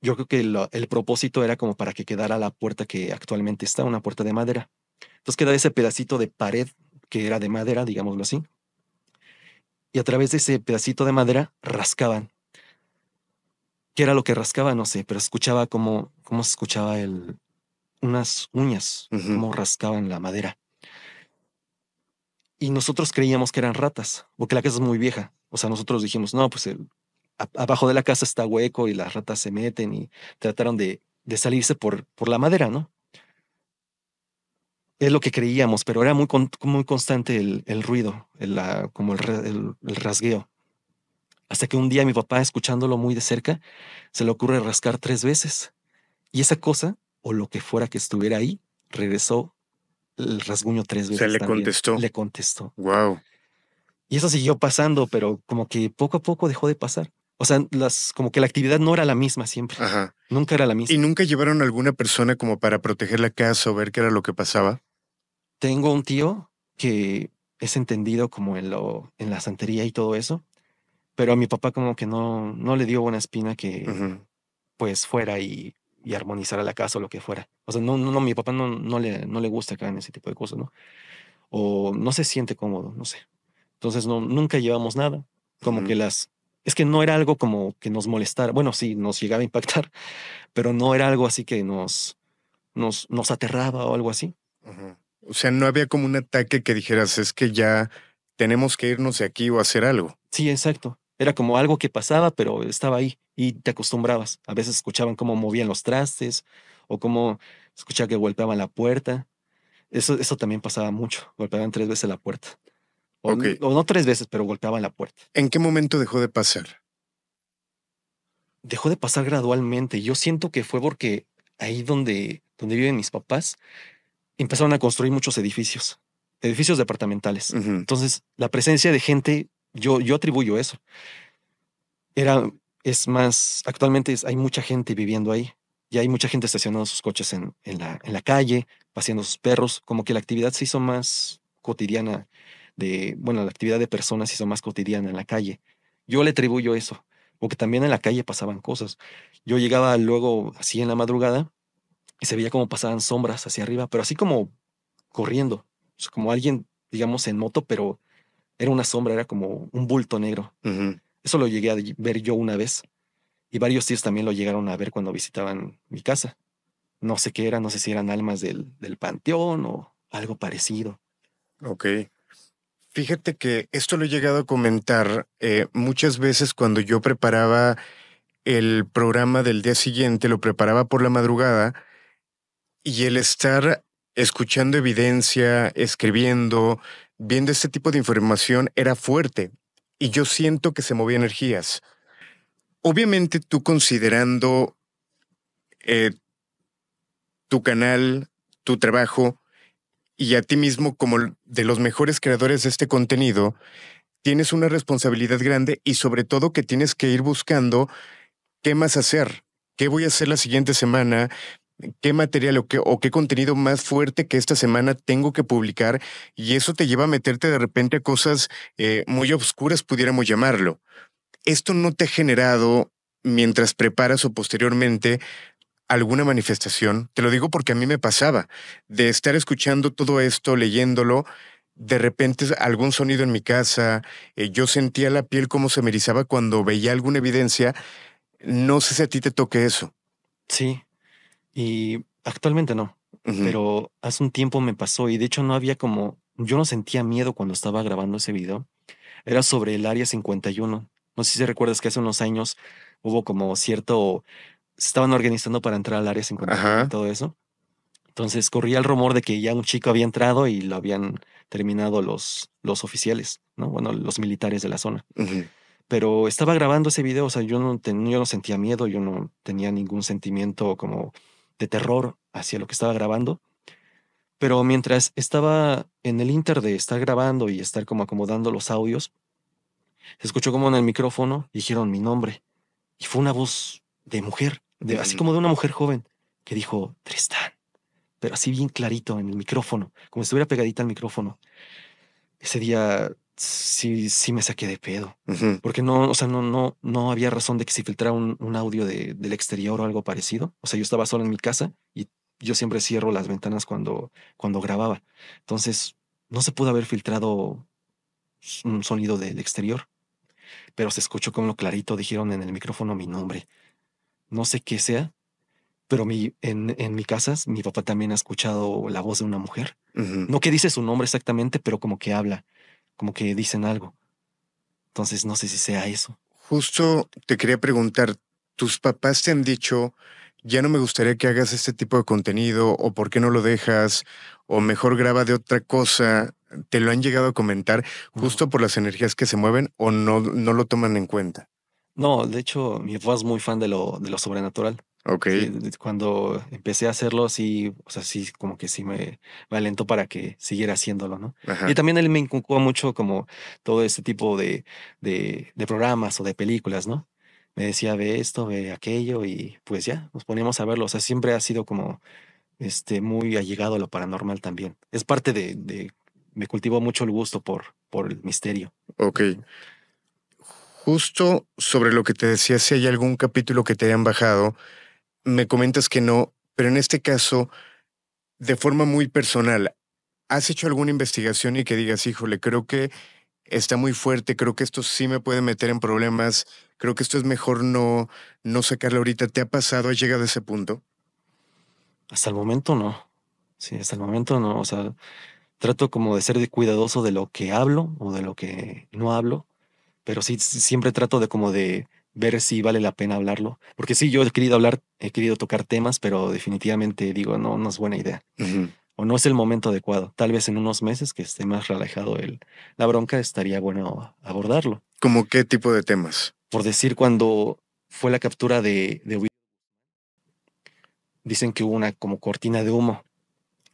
yo creo que el propósito era como para que quedara la puerta que actualmente está, una puerta de madera. Entonces queda ese pedacito de pared que era de madera, digámoslo así, y a través de ese pedacito de madera rascaban. ¿Qué era lo que rascaba? No sé, pero escuchaba cómo se escuchaba unas uñas, Ujú. cómo rascaban la madera. Y nosotros creíamos que eran ratas, porque la casa es muy vieja. O sea, nosotros dijimos, no, pues abajo de la casa está hueco y las ratas se meten y trataron de salirse por la madera, ¿no? Es lo que creíamos, pero era muy constante el ruido, como el rasgueo. Hasta que un día mi papá, escuchándolo muy de cerca, se le ocurre rascar 3 veces. Y esa cosa, o lo que fuera que estuviera ahí, regresó el rasguño tres Se veces le también. contestó. Le contestó. Wow. Y eso siguió pasando, pero como que poco a poco dejó de pasar. O sea, como que la actividad no era la misma siempre. Ajá. Nunca era la ¿Y misma. nunca llevaron a alguna persona como para proteger la casa o ver qué era lo que pasaba? Tengo un tío que es entendido como en la santería y todo eso, pero a mi papá como que no le dio buena espina que Ujú. pues fuera y armonizara la casa o lo que fuera. O sea, mi papá no le gusta acá en ese tipo de cosas, ¿no? O no se siente cómodo, no sé. Entonces nunca llevamos nada. Como Ujú. que es que no era algo como que nos molestara. Bueno, sí, nos llegaba a impactar, pero no era algo así que nos aterraba o algo así. Ujú. O sea, no había como un ataque que dijeras, es que ya tenemos que irnos de aquí o hacer algo. Sí, exacto. Era como algo que pasaba, pero estaba ahí y te acostumbrabas. A veces escuchaban cómo movían los trastes o cómo escuchaba que golpeaban la puerta. Eso también pasaba mucho. Golpeaban 3 veces la puerta. O Ok. no 3 veces, pero golpeaban la puerta. ¿En qué momento dejó de pasar? Dejó de pasar gradualmente. Yo siento que fue porque ahí donde viven mis papás, empezaron a construir muchos edificios departamentales. Ujú. Entonces, la presencia de gente, yo atribuyo eso. Era, es más, actualmente hay mucha gente viviendo ahí. Y hay mucha gente estacionando sus coches en la calle, paseando sus perros, como que la actividad se hizo más cotidiana bueno, la actividad de personas se hizo más cotidiana en la calle. Yo le atribuyo eso, porque también en la calle pasaban cosas. Yo llegaba luego así en la madrugada y se veía como pasaban sombras hacia arriba, pero así como corriendo, o sea, como alguien, digamos, en moto, pero era una sombra, era como un bulto negro. Ujú. Eso lo llegué a ver yo una vez y varios tíos también lo llegaron a ver cuando visitaban mi casa. No sé qué era, no sé si eran almas del panteón o algo parecido. Ok. Fíjate que esto lo he llegado a comentar muchas veces cuando yo preparaba el programa del día siguiente, lo preparaba por la madrugada y el estar escuchando evidencia, escribiendo, viendo este tipo de información era fuerte y yo siento que se movían energías. Obviamente tú considerando eh, tu canal, tu trabajo y a ti mismo como de los mejores creadores de este contenido, tienes una responsabilidad grande y sobre todo que tienes que ir buscando qué más hacer, qué voy a hacer la siguiente semana, qué material o qué contenido más fuerte que esta semana tengo que publicar y eso te lleva a meterte de repente a cosas muy obscuras, pudiéramos llamarlo. ¿Esto no te ha generado, mientras preparas o posteriormente, alguna manifestación? Te lo digo porque a mí me pasaba de estar escuchando todo esto, leyéndolo, de repente algún sonido en mi casa, yo sentía la piel como se me erizaba cuando veía alguna evidencia. No sé si a ti te toque eso. Sí, y actualmente no, Ujú. pero hace un tiempo me pasó y de hecho no había como, yo no sentía miedo cuando estaba grabando ese video. Era sobre el Área 51. No sé si recuerdas que hace unos años hubo como cierto, se estaban organizando para entrar al Área 51 y Ajá. todo eso. Entonces corría el rumor de que ya un chico había entrado y lo habían terminado los oficiales, ¿no? Bueno, los militares de la zona. Ujú. Pero estaba grabando ese video, o sea, yo no sentía miedo, yo no tenía ningún sentimiento como de terror hacia lo que estaba grabando. Pero mientras estaba en el inter de estar grabando y estar como acomodando los audios, se escuchó como en el micrófono dijeron mi nombre. Y fue una voz de mujer, así Ujú. como de una mujer joven, que dijo Tristán, pero así bien clarito en el micrófono, como si estuviera pegadita al micrófono. Ese día sí me saqué de pedo. Ujú. Porque no, o sea, no había razón de que se filtrara un audio del exterior o algo parecido. O sea, yo estaba solo en mi casa y yo siempre cierro las ventanas cuando grababa. Entonces, no se pudo haber filtrado un sonido del exterior, pero se escuchó como clarito dijeron en el micrófono mi nombre. No sé qué sea, pero en mi casa, mi papá también ha escuchado la voz de una mujer. Ujú. No que dice su nombre exactamente, pero como que habla, como que dicen algo. Entonces no sé si sea eso. Justo te quería preguntar, ¿tus papás te han dicho, ya no me gustaría que hagas este tipo de contenido o por qué no lo dejas o mejor graba de otra cosa? ¿Te lo han llegado a comentar No, justo por las energías que se mueven o no lo toman en cuenta? no, de hecho, mi papá es muy fan de lo sobrenatural. Ok. Sí, cuando empecé a hacerlo, sí, o sea, sí, como que sí me alentó para que siguiera haciéndolo, ¿no? Y Ajá. también él me inculcó mucho como todo este tipo de programas o de películas, ¿no? Me decía, ve esto, ve aquello, y pues ya, nos poníamos a verlo. O sea, siempre ha sido como muy allegado a lo paranormal también. Es parte me cultivó mucho el gusto por el misterio. Ok. Ujú. Justo sobre lo que te decía, si hay algún capítulo que te hayan bajado, me comentas que no, pero en este caso, de forma muy personal, ¿has hecho alguna investigación y que digas, híjole, creo que está muy fuerte, creo que esto sí me puede meter en problemas, creo que esto es mejor no sacarlo ahorita? ¿Te ha pasado? ¿Has llegado a ese punto? Hasta el momento no. Sí, hasta el momento no. O sea, trato como de ser cuidadoso de lo que hablo o de lo que no hablo, pero sí siempre trato de como de ver si vale la pena hablarlo. Porque sí, yo he querido hablar, he querido tocar temas, pero definitivamente digo, no, no es buena idea. Ujú. O no es el momento adecuado. Tal vez en unos meses que esté más relajado la bronca, estaría bueno abordarlo. ¿Cómo qué tipo de temas? Por decir, cuando fue la captura de Ovidio, dicen que hubo una como cortina de humo,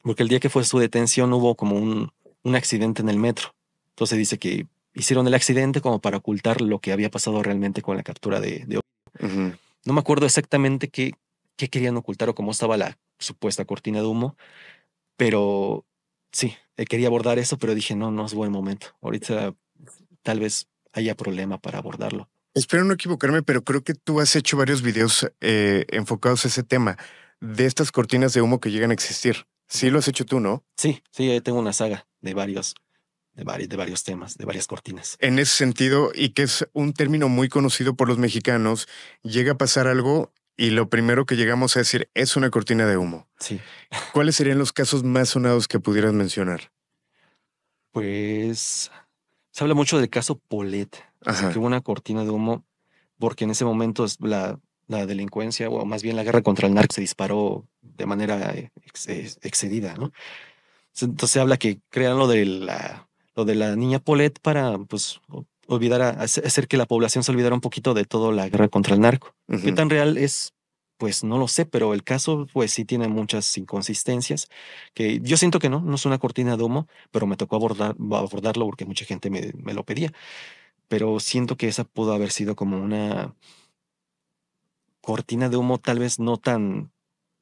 porque el día que fue su detención hubo como un accidente en el metro. Entonces dice que hicieron el accidente como para ocultar lo que había pasado realmente con la captura de Ovidio. Ujú. No me acuerdo exactamente qué querían ocultar o cómo estaba la supuesta cortina de humo, pero sí, quería abordar eso, pero dije, no, no es buen momento. Ahorita tal vez haya problema para abordarlo. Espero no equivocarme, pero creo que tú has hecho varios videos enfocados a ese tema, de estas cortinas de humo que llegan a existir. Sí Ujú. lo has hecho tú, ¿no? Sí, sí, ahí tengo una saga de varios temas, de varias cortinas. En ese sentido, y que es un término muy conocido por los mexicanos, llega a pasar algo y lo primero que llegamos a decir es una cortina de humo. Sí. ¿Cuáles serían los casos más sonados que pudieras mencionar? Pues se habla mucho del caso Polet, o sea, que Ajá. hubo una cortina de humo porque en ese momento la delincuencia, o más bien la guerra contra el narco, se disparó de manera excedida, ¿no? Entonces se habla que crean lo de la niña Polet para, pues, olvidar, hacer que la población se olvidara un poquito de todo la guerra contra el narco. ¿Qué Ujú. tan real es? Pues no lo sé, pero el caso, pues sí tiene muchas inconsistencias, que yo siento que no es una cortina de humo, pero me tocó abordarlo porque mucha gente me lo pedía. Pero siento que esa pudo haber sido como una cortina de humo, tal vez no tan,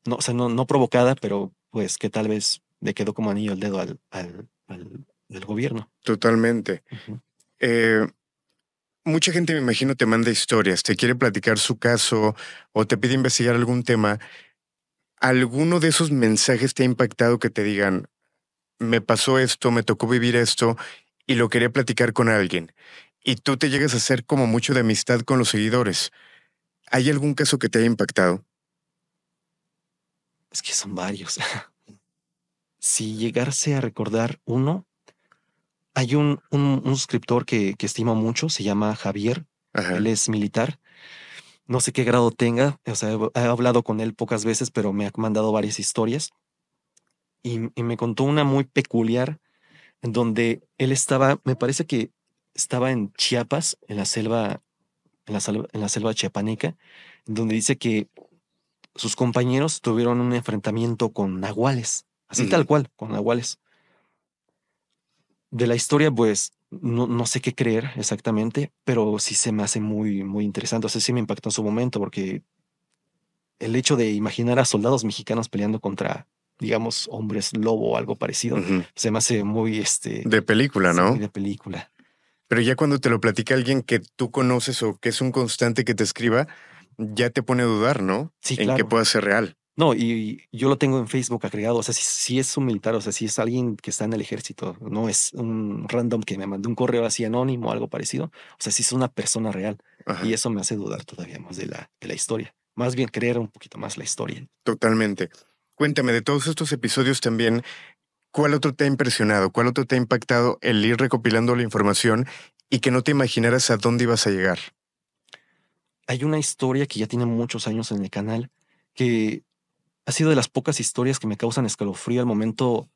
no, o sea, no provocada, pero pues que tal vez le quedó como anillo al dedo al gobierno. Totalmente. Ujú. Eh, Mucha gente, me imagino, te manda historias, te quiere platicar su caso o te pide investigar algún tema. ¿Alguno de esos mensajes te ha impactado que te digan, me pasó esto, me tocó vivir esto y lo quería platicar con alguien? Y tú te llegas a hacer como mucho de amistad con los seguidores. ¿Hay algún caso que te haya impactado? Es que son varios. Si llegarse a recordar uno, hay un suscriptor que estimo mucho, se llama Javier, él Ajá. es militar, no sé qué grado tenga, o sea, he hablado con él pocas veces, pero me ha mandado varias historias y me contó una muy peculiar en donde él estaba, me parece que estaba en Chiapas, en la selva, en la selva chiapaneca, en donde dice que sus compañeros tuvieron un enfrentamiento con nahuales, así tal Ujú. cual, con nahuales. De la historia, pues no sé qué creer exactamente, pero sí se me hace muy interesante. O sea, sí me impactó en su momento, porque el hecho de imaginar a soldados mexicanos peleando contra, digamos, hombres lobo o algo parecido, Ujú. se me hace muy, De película, sí, muy ¿no? de película. Pero ya cuando te lo platica alguien que tú conoces o que es un constante que te escriba, ya te pone a dudar, ¿no? Sí, En que claro. pueda ser real. No, y yo lo tengo en Facebook agregado. O sea, si es un militar, o sea, si es alguien que está en el ejército, no es un random que me mandó un correo así anónimo o algo parecido. O sea, si es una persona real. Y Ajá, eso me hace dudar todavía más de la historia. Más bien creer un poquito más la historia. totalmente. Cuéntame, de todos estos episodios también, ¿cuál otro te ha impresionado? ¿Cuál otro te ha impactado el ir recopilando la información y que no te imaginaras a dónde ibas a llegar? Hay una historia que ya tiene muchos años en el canal que ha sido de las pocas historias que me causan escalofrío al momento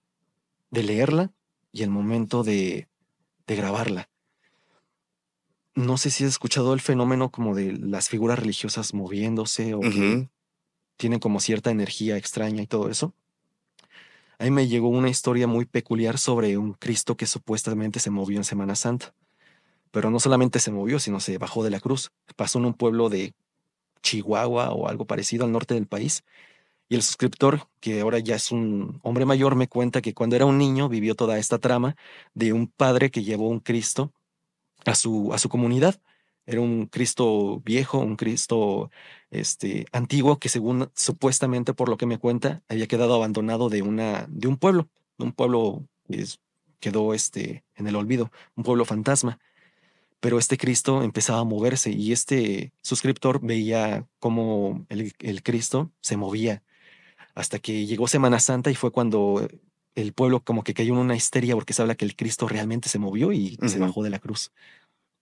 de leerla y el momento de grabarla. No sé si has escuchado el fenómeno como de las figuras religiosas moviéndose o que Ujú. tienen como cierta energía extraña y todo eso. A mí me llegó una historia muy peculiar sobre un Cristo que supuestamente se movió en Semana Santa, pero no solamente se movió, sino se bajó de la cruz. Pasó en un pueblo de Chihuahua o algo parecido al norte del país. Y el suscriptor, que ahora ya es un hombre mayor, me cuenta que cuando era un niño vivió toda esta trama de un padre que llevó un Cristo a su comunidad. Era un Cristo viejo, un Cristo antiguo que según supuestamente por lo que me cuenta había quedado abandonado de un pueblo que quedó en el olvido, un pueblo fantasma. Pero este Cristo empezaba a moverse y este suscriptor veía cómo el Cristo se movía hasta que llegó Semana Santa y fue cuando el pueblo como que cayó en una histeria porque se habla que el Cristo realmente se movió y se Ujú. bajó de la cruz.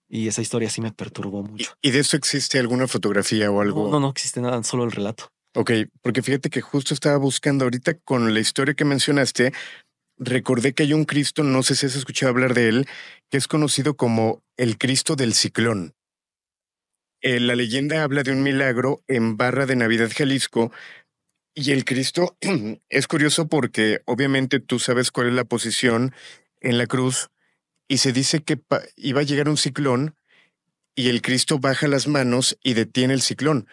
Y esa historia sí me perturbó mucho. ¿Y de eso existe alguna fotografía o algo? No existe nada, solo el relato. Ok, porque fíjate que justo estaba buscando ahorita con la historia que mencionaste, recordé que hay un Cristo, no sé si has escuchado hablar de él, que es conocido como el Cristo del Ciclón. La leyenda habla de un milagro en Barra de Navidad, Jalisco, y el Cristo es curioso porque obviamente tú sabes cuál es la posición en la cruz y se dice que iba a llegar un ciclón y el Cristo baja las manos y detiene el ciclón.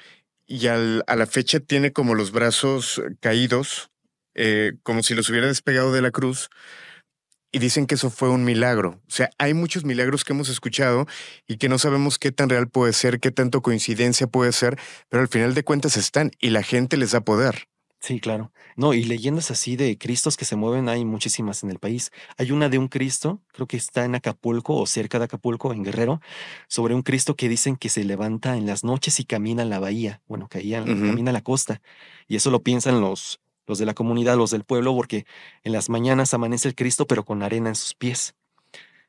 Y a la fecha tiene como los brazos caídos, como si los hubiera despegado de la cruz, y dicen que eso fue un milagro. O sea, hay muchos milagros que hemos escuchado y que no sabemos qué tan real puede ser, qué tanto coincidencia puede ser, pero al final de cuentas están y la gente les da poder. Sí, claro. No, y leyendas así de Cristos que se mueven hay muchísimas en el país. Hay una de un Cristo, creo que está en Acapulco o cerca de Acapulco, en Guerrero, sobre un Cristo que dicen que se levanta en las noches y camina en la bahía, bueno, Ujú. camina en la costa. Y eso lo piensan los de la comunidad, los del pueblo, porque en las mañanas amanece el Cristo, pero con arena en sus pies.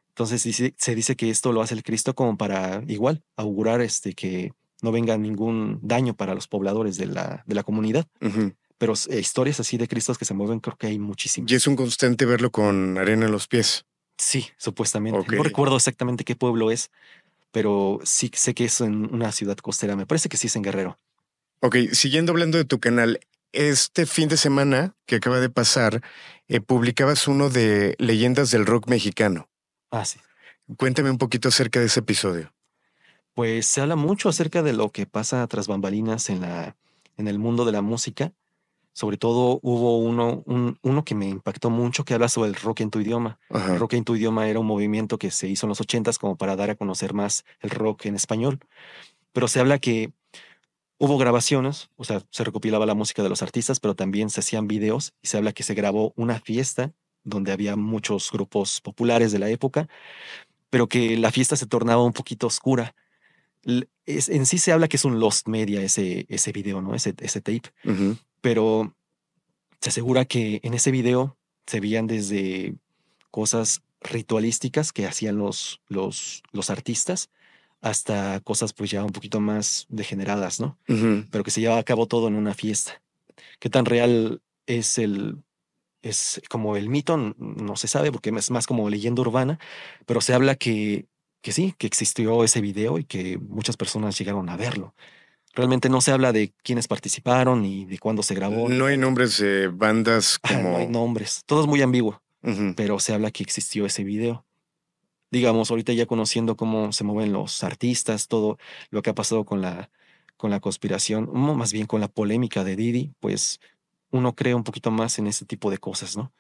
Entonces se dice que esto lo hace el Cristo como para igual augurar que no venga ningún daño para los pobladores de la comunidad. Ujú. Pero historias así de Cristos que se mueven, creo que hay Y es muchísimas. un constante verlo con arena en los pies. Sí, supuestamente. Ok. No recuerdo exactamente qué pueblo es, pero sí sé que es en una ciudad costera. Me parece que sí es en Guerrero. Ok, siguiendo hablando de tu canal, este fin de semana que acaba de pasar, publicabas uno de leyendas del rock mexicano. Ah, sí. Cuéntame un poquito acerca de ese episodio. Pues se habla mucho acerca de lo que pasa tras bambalinas en el mundo de la música. Sobre todo hubo uno que me impactó mucho que habla sobre el rock en tu idioma. El Ajá. rock en tu idioma era un movimiento que se hizo en los ochentas como para dar a conocer más el rock en español. Pero se habla que hubo grabaciones, o sea, se recopilaba la música de los artistas, pero también se hacían videos y se habla que se grabó una fiesta donde había muchos grupos populares de la época, pero que la fiesta se tornaba un poquito oscura. En sí se habla que es un lost media ese video, ¿no? Ese tape, Ujú. pero se asegura que en ese video se veían desde cosas ritualísticas que hacían los artistas hasta cosas pues ya un poquito más degeneradas, ¿no? Ujú. Pero que se llevaba a cabo todo en una fiesta. ¿Qué tan real es como el mito? No se sabe porque es más como leyenda urbana, pero se habla que sí, que existió ese video y que muchas personas llegaron a verlo. Realmente no se habla de quiénes participaron ni de cuándo se grabó ni No hay nada. nombres de bandas No hay como... nombres, todo es muy ambiguo, Ujú. pero se habla que existió ese video. Digamos, ahorita ya conociendo cómo se mueven los artistas, todo lo que ha pasado con la conspiración, más bien con la polémica de Didi, pues uno cree un poquito más en ese tipo de cosas, ¿no?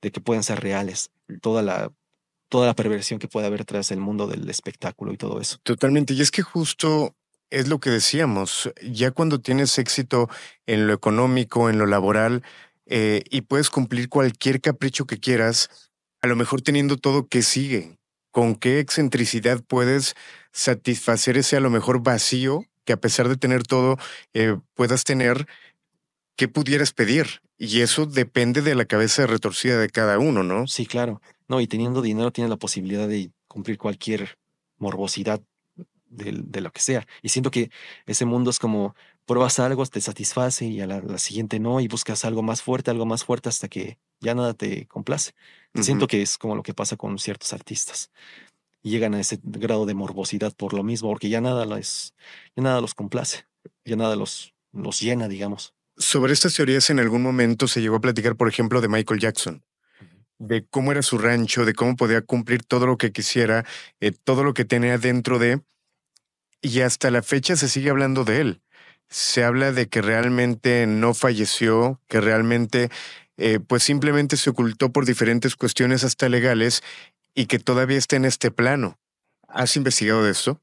De que pueden ser reales, toda la perversión que puede haber tras el mundo del espectáculo y todo eso. Totalmente. Y es que justo es lo que decíamos, ya cuando tienes éxito en lo económico, en lo laboral, y puedes cumplir cualquier capricho que quieras, a lo mejor teniendo todo que sigue, ¿con qué excentricidad puedes satisfacer ese a lo mejor vacío que a pesar de tener todo, puedas tener? ¿Qué pudieras pedir? Y eso depende de la cabeza retorcida de cada uno, ¿no? Sí, claro. No, y teniendo dinero tienes la posibilidad de cumplir cualquier morbosidad de lo que sea. Y siento que ese mundo es como pruebas algo, te satisface y a la siguiente no, y buscas algo más fuerte hasta que ya nada te complace. Siento Ujú. que es como lo que pasa con ciertos artistas. Y llegan a ese grado de morbosidad por lo mismo, porque ya nada los complace, ya nada los llena, digamos. Sobre estas teorías en algún momento se llegó a platicar, por ejemplo, de Michael Jackson, Ujú. de cómo era su rancho, de cómo podía cumplir todo lo que quisiera, todo lo que tenía dentro de, y hasta la fecha se sigue hablando de él. Se habla de que realmente no falleció, que realmente pues simplemente se ocultó por diferentes cuestiones hasta legales y que todavía está en este plano. ¿Has investigado de esto?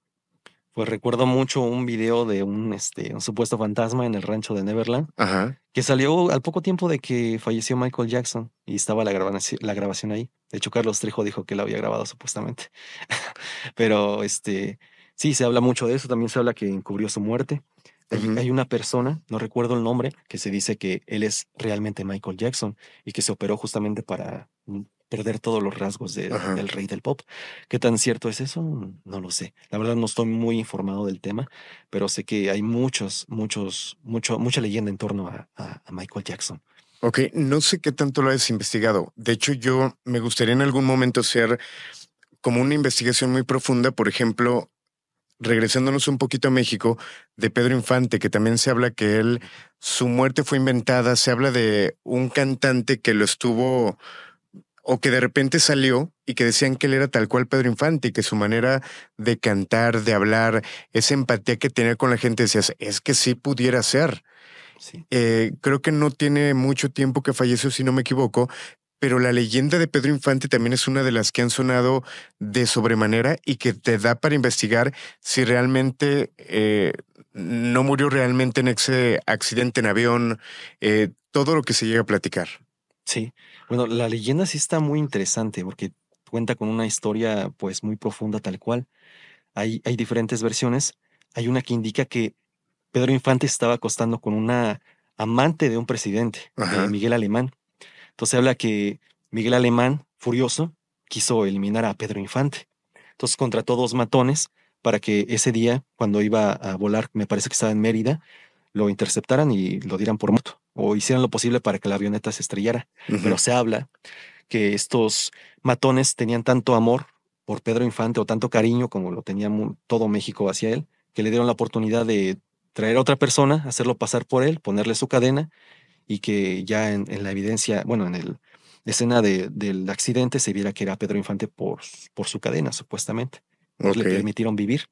Pues recuerdo mucho un video de un supuesto fantasma en el rancho de Neverland Ajá. que salió al poco tiempo de que falleció Michael Jackson y estaba la grabación ahí. De hecho, Carlos Trejo dijo que la había grabado supuestamente. Pero sí, se habla mucho de eso. También se habla que encubrió su muerte. Ujú. Hay una persona, no recuerdo el nombre, que se dice que él es realmente Michael Jackson y que se operó justamente para perder todos los rasgos Ajá. del rey del pop. ¿Qué tan cierto es eso? No lo sé. La verdad no estoy muy informado del tema, pero sé que hay mucha leyenda en torno a Michael Jackson. Ok, no sé qué tanto lo has investigado. De hecho, yo me gustaría en algún momento hacer como una investigación muy profunda, por ejemplo, regresándonos un poquito a México, de Pedro Infante, que también se habla que él, su muerte fue inventada, se habla de un cantante que lo estuvo, o que de repente salió y que decían que él era tal cual Pedro Infante y que su manera de cantar, de hablar, esa empatía que tenía con la gente, decías, es que sí pudiera ser. Sí, Creo que no tiene mucho tiempo que falleció, si no me equivoco, pero la leyenda de Pedro Infante también es una de las que han sonado de sobremanera y que te da para investigar si realmente no murió realmente en ese accidente en avión. todo lo que se llega a platicar. Sí, bueno, la leyenda sí está muy interesante porque cuenta con una historia pues muy profunda tal cual. Hay diferentes versiones. Hay una que indica que Pedro Infante estaba acostando con una amante de un presidente, de Ajá. Miguel Alemán. Entonces habla que Miguel Alemán, furioso, quiso eliminar a Pedro Infante. Entonces contrató dos matones para que ese día, cuando iba a volar, me parece que estaba en Mérida, lo interceptaran y lo dieran por muerto, o hicieran lo posible para que la avioneta se estrellara. Ujú. Pero se habla que estos matones tenían tanto amor por Pedro Infante o tanto cariño como lo tenía todo México hacia él, que le dieron la oportunidad de traer a otra persona, hacerlo pasar por él, ponerle su cadena y que ya en la evidencia, bueno, en el la escena del accidente se viera que era Pedro Infante por su cadena, supuestamente. Entonces le Ok, permitieron vivir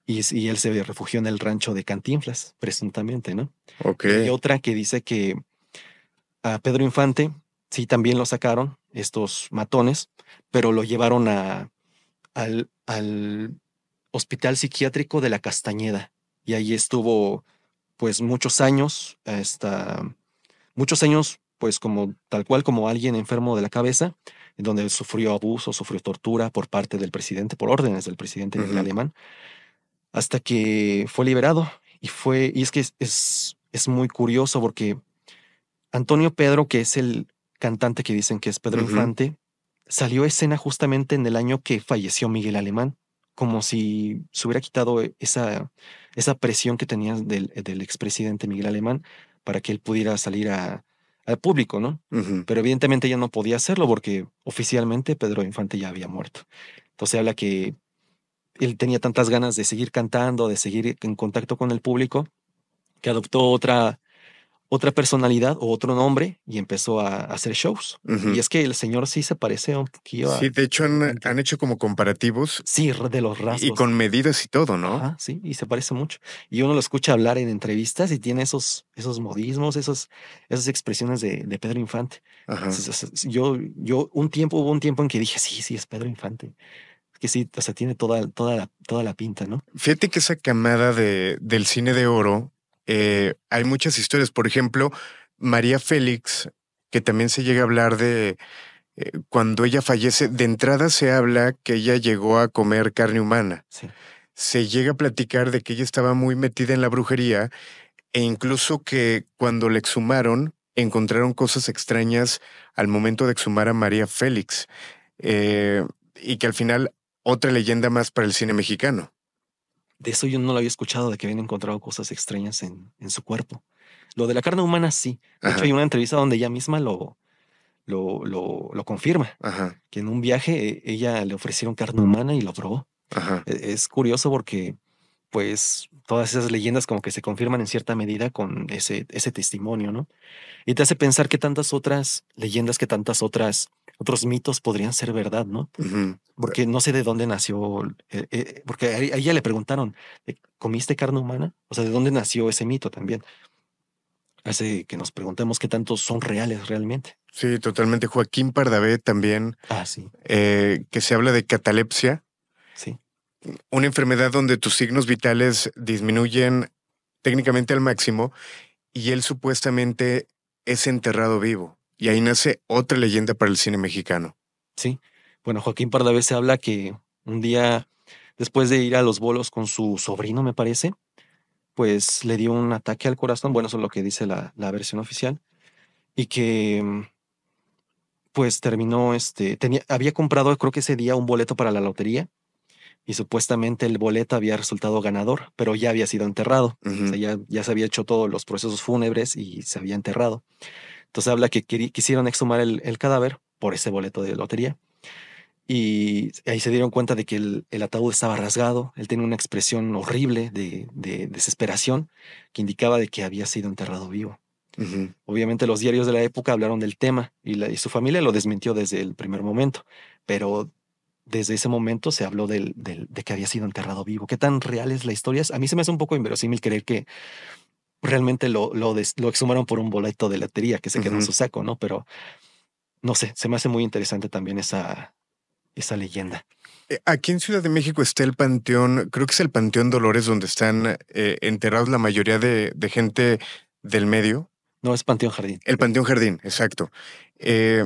y él se refugió en el rancho de Cantinflas, presuntamente, ¿no? ok. Y hay otra que dice que a Pedro Infante sí también lo sacaron, estos matones, pero lo llevaron al Hospital Psiquiátrico de la Castañeda. Y ahí estuvo pues muchos años, hasta muchos años, pues como tal cual como alguien enfermo de la cabeza, en donde sufrió abuso, sufrió tortura por parte del presidente, por órdenes del presidente Miguel Ujú. Alemán, hasta que fue liberado. Y es que es muy curioso porque Antonio Pedro, que es el cantante que dicen que es Pedro Ujú. Infante, salió a escena justamente en el año que falleció Miguel Alemán, como si se hubiera quitado esa presión que tenía del expresidente Miguel Alemán para que él pudiera salir al público, ¿no? Ujú. Pero evidentemente ya no podía hacerlo porque oficialmente Pedro Infante ya había muerto. Entonces habla que él tenía tantas ganas de seguir cantando, de seguir en contacto con el público, que adoptó otra personalidad o otro nombre y empezó a hacer shows. Y Ujú. es que el señor sí se parece un poquillo Sí, a de hecho Pedro Infante. han hecho como comparativos Sí, de los y rasgos. con medidas y todo, ¿no? Ajá, sí, y se parece mucho. Y uno lo escucha hablar en entrevistas y tiene esos modismos, esas expresiones de Pedro Infante. Ajá. Yo hubo un tiempo en que dije, sí, sí, es Pedro Infante. Que sí, o sea, tiene toda la pinta, ¿no? Fíjate que esa camada del cine de oro, hay muchas historias. Por ejemplo, María Félix, que también se llega a hablar de cuando ella fallece, de entrada se habla que ella llegó a comer carne humana. Sí. Se llega a platicar de que ella estaba muy metida en la brujería e incluso que cuando la exhumaron, encontraron cosas extrañas al momento de exhumar a María Félix. Eh, y que al final, otra leyenda más para el cine mexicano. De eso yo no lo había escuchado, de que habían encontrado cosas extrañas en su cuerpo. Lo de la carne humana sí. De hecho, hay Ajá, una entrevista donde ella misma lo confirma, ajá, que en un viaje ella le ofrecieron carne humana y lo probó. ajá. Es curioso porque, pues, todas esas leyendas como que se confirman en cierta medida con ese testimonio, ¿no? Y te hace pensar que tantas otras leyendas, que tantas otros mitos podrían ser verdad, ¿no? Ujú. Porque no sé de dónde nació, porque a ella le preguntaron, ¿comiste carne humana? O sea, ¿de dónde nació ese mito también? Hace que nos preguntemos qué tantos son reales realmente. Sí, totalmente. Joaquín Pardavé también, Ah, sí, que se habla de catalepsia, sí, una enfermedad donde tus signos vitales disminuyen técnicamente al máximo y él supuestamente es enterrado vivo. Y ahí nace otra leyenda para el cine mexicano. sí. Bueno, Joaquín Pardavé se habla que un día, después de ir a los bolos con su sobrino, me parece, pues le dio un ataque al corazón. Bueno, eso es lo que dice la versión oficial. Y que pues terminó, había comprado, creo que ese día, un boleto para la lotería y supuestamente el boleto había resultado ganador, pero ya había sido enterrado. O sea, Ujú. ya se había hecho todos los procesos fúnebres y se había enterrado. Entonces habla que quisieron exhumar el cadáver por ese boleto de lotería. Y ahí se dieron cuenta de que el ataúd estaba rasgado. Él tenía una expresión horrible de desesperación que indicaba de que había sido enterrado vivo. Ujú. Obviamente los diarios de la época hablaron del tema y su familia lo desmintió desde el primer momento, pero desde ese momento se habló de que había sido enterrado vivo. ¿Qué tan real es la historia? A mí se me hace un poco inverosímil creer que realmente lo exhumaron por un boleto de lotería que se quedó en Ujú. su saco, ¿no? Pero no sé, se me hace muy interesante también esa leyenda. Aquí en Ciudad de México está el Panteón, creo que es el Panteón Dolores, donde están enterrados la mayoría de gente del medio. No, es Panteón Jardín. El Panteón Jardín, exacto. Eh,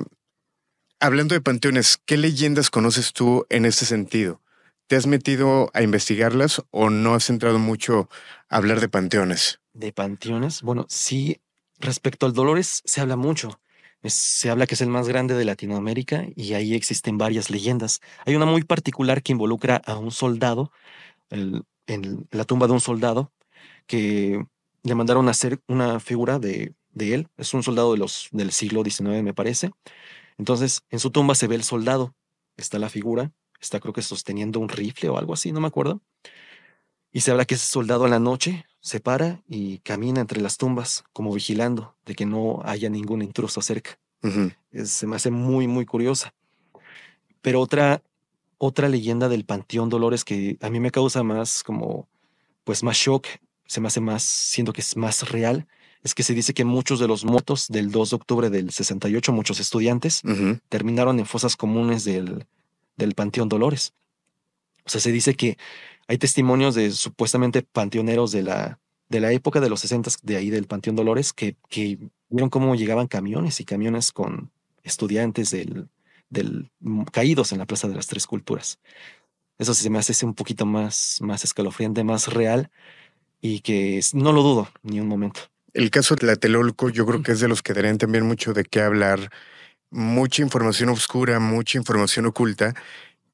Hablando de panteones, ¿qué leyendas conoces tú en este sentido? ¿Te has metido a investigarlas o no has entrado mucho a hablar de panteones? De panteones, bueno, sí, respecto al Dolores se habla mucho. Se habla que es el más grande de Latinoamérica y ahí existen varias leyendas. Hay una muy particular que involucra a un soldado, en la tumba de un soldado, que le mandaron a hacer una figura de él. Es un soldado del siglo XIX, me parece. Entonces, en su tumba se ve el soldado, está la figura, está creo que sosteniendo un rifle o algo así, no me acuerdo. Y se habla que ese soldado en la noche se para y camina entre las tumbas, como vigilando de que no haya ningún intruso cerca. Ujú. Se me hace muy, muy curiosa. Pero otra leyenda del Panteón Dolores que a mí me causa más como, pues más shock, se me hace más, siento que es más real, es que se dice que muchos de los muertos del 2 de octubre del 68, muchos estudiantes, Ujú. terminaron en fosas comunes del Panteón Dolores. O sea, se dice que hay testimonios de supuestamente panteoneros de la época de los 60 de ahí del Panteón Dolores que vieron cómo llegaban camiones y camiones con estudiantes caídos en la Plaza de las Tres Culturas. Eso sí se me hace un poquito más escalofriante, más real y que no lo dudo ni un momento. El caso de Tlatelolco, yo creo que es de los que darían también mucho de qué hablar, mucha información oscura, mucha información oculta,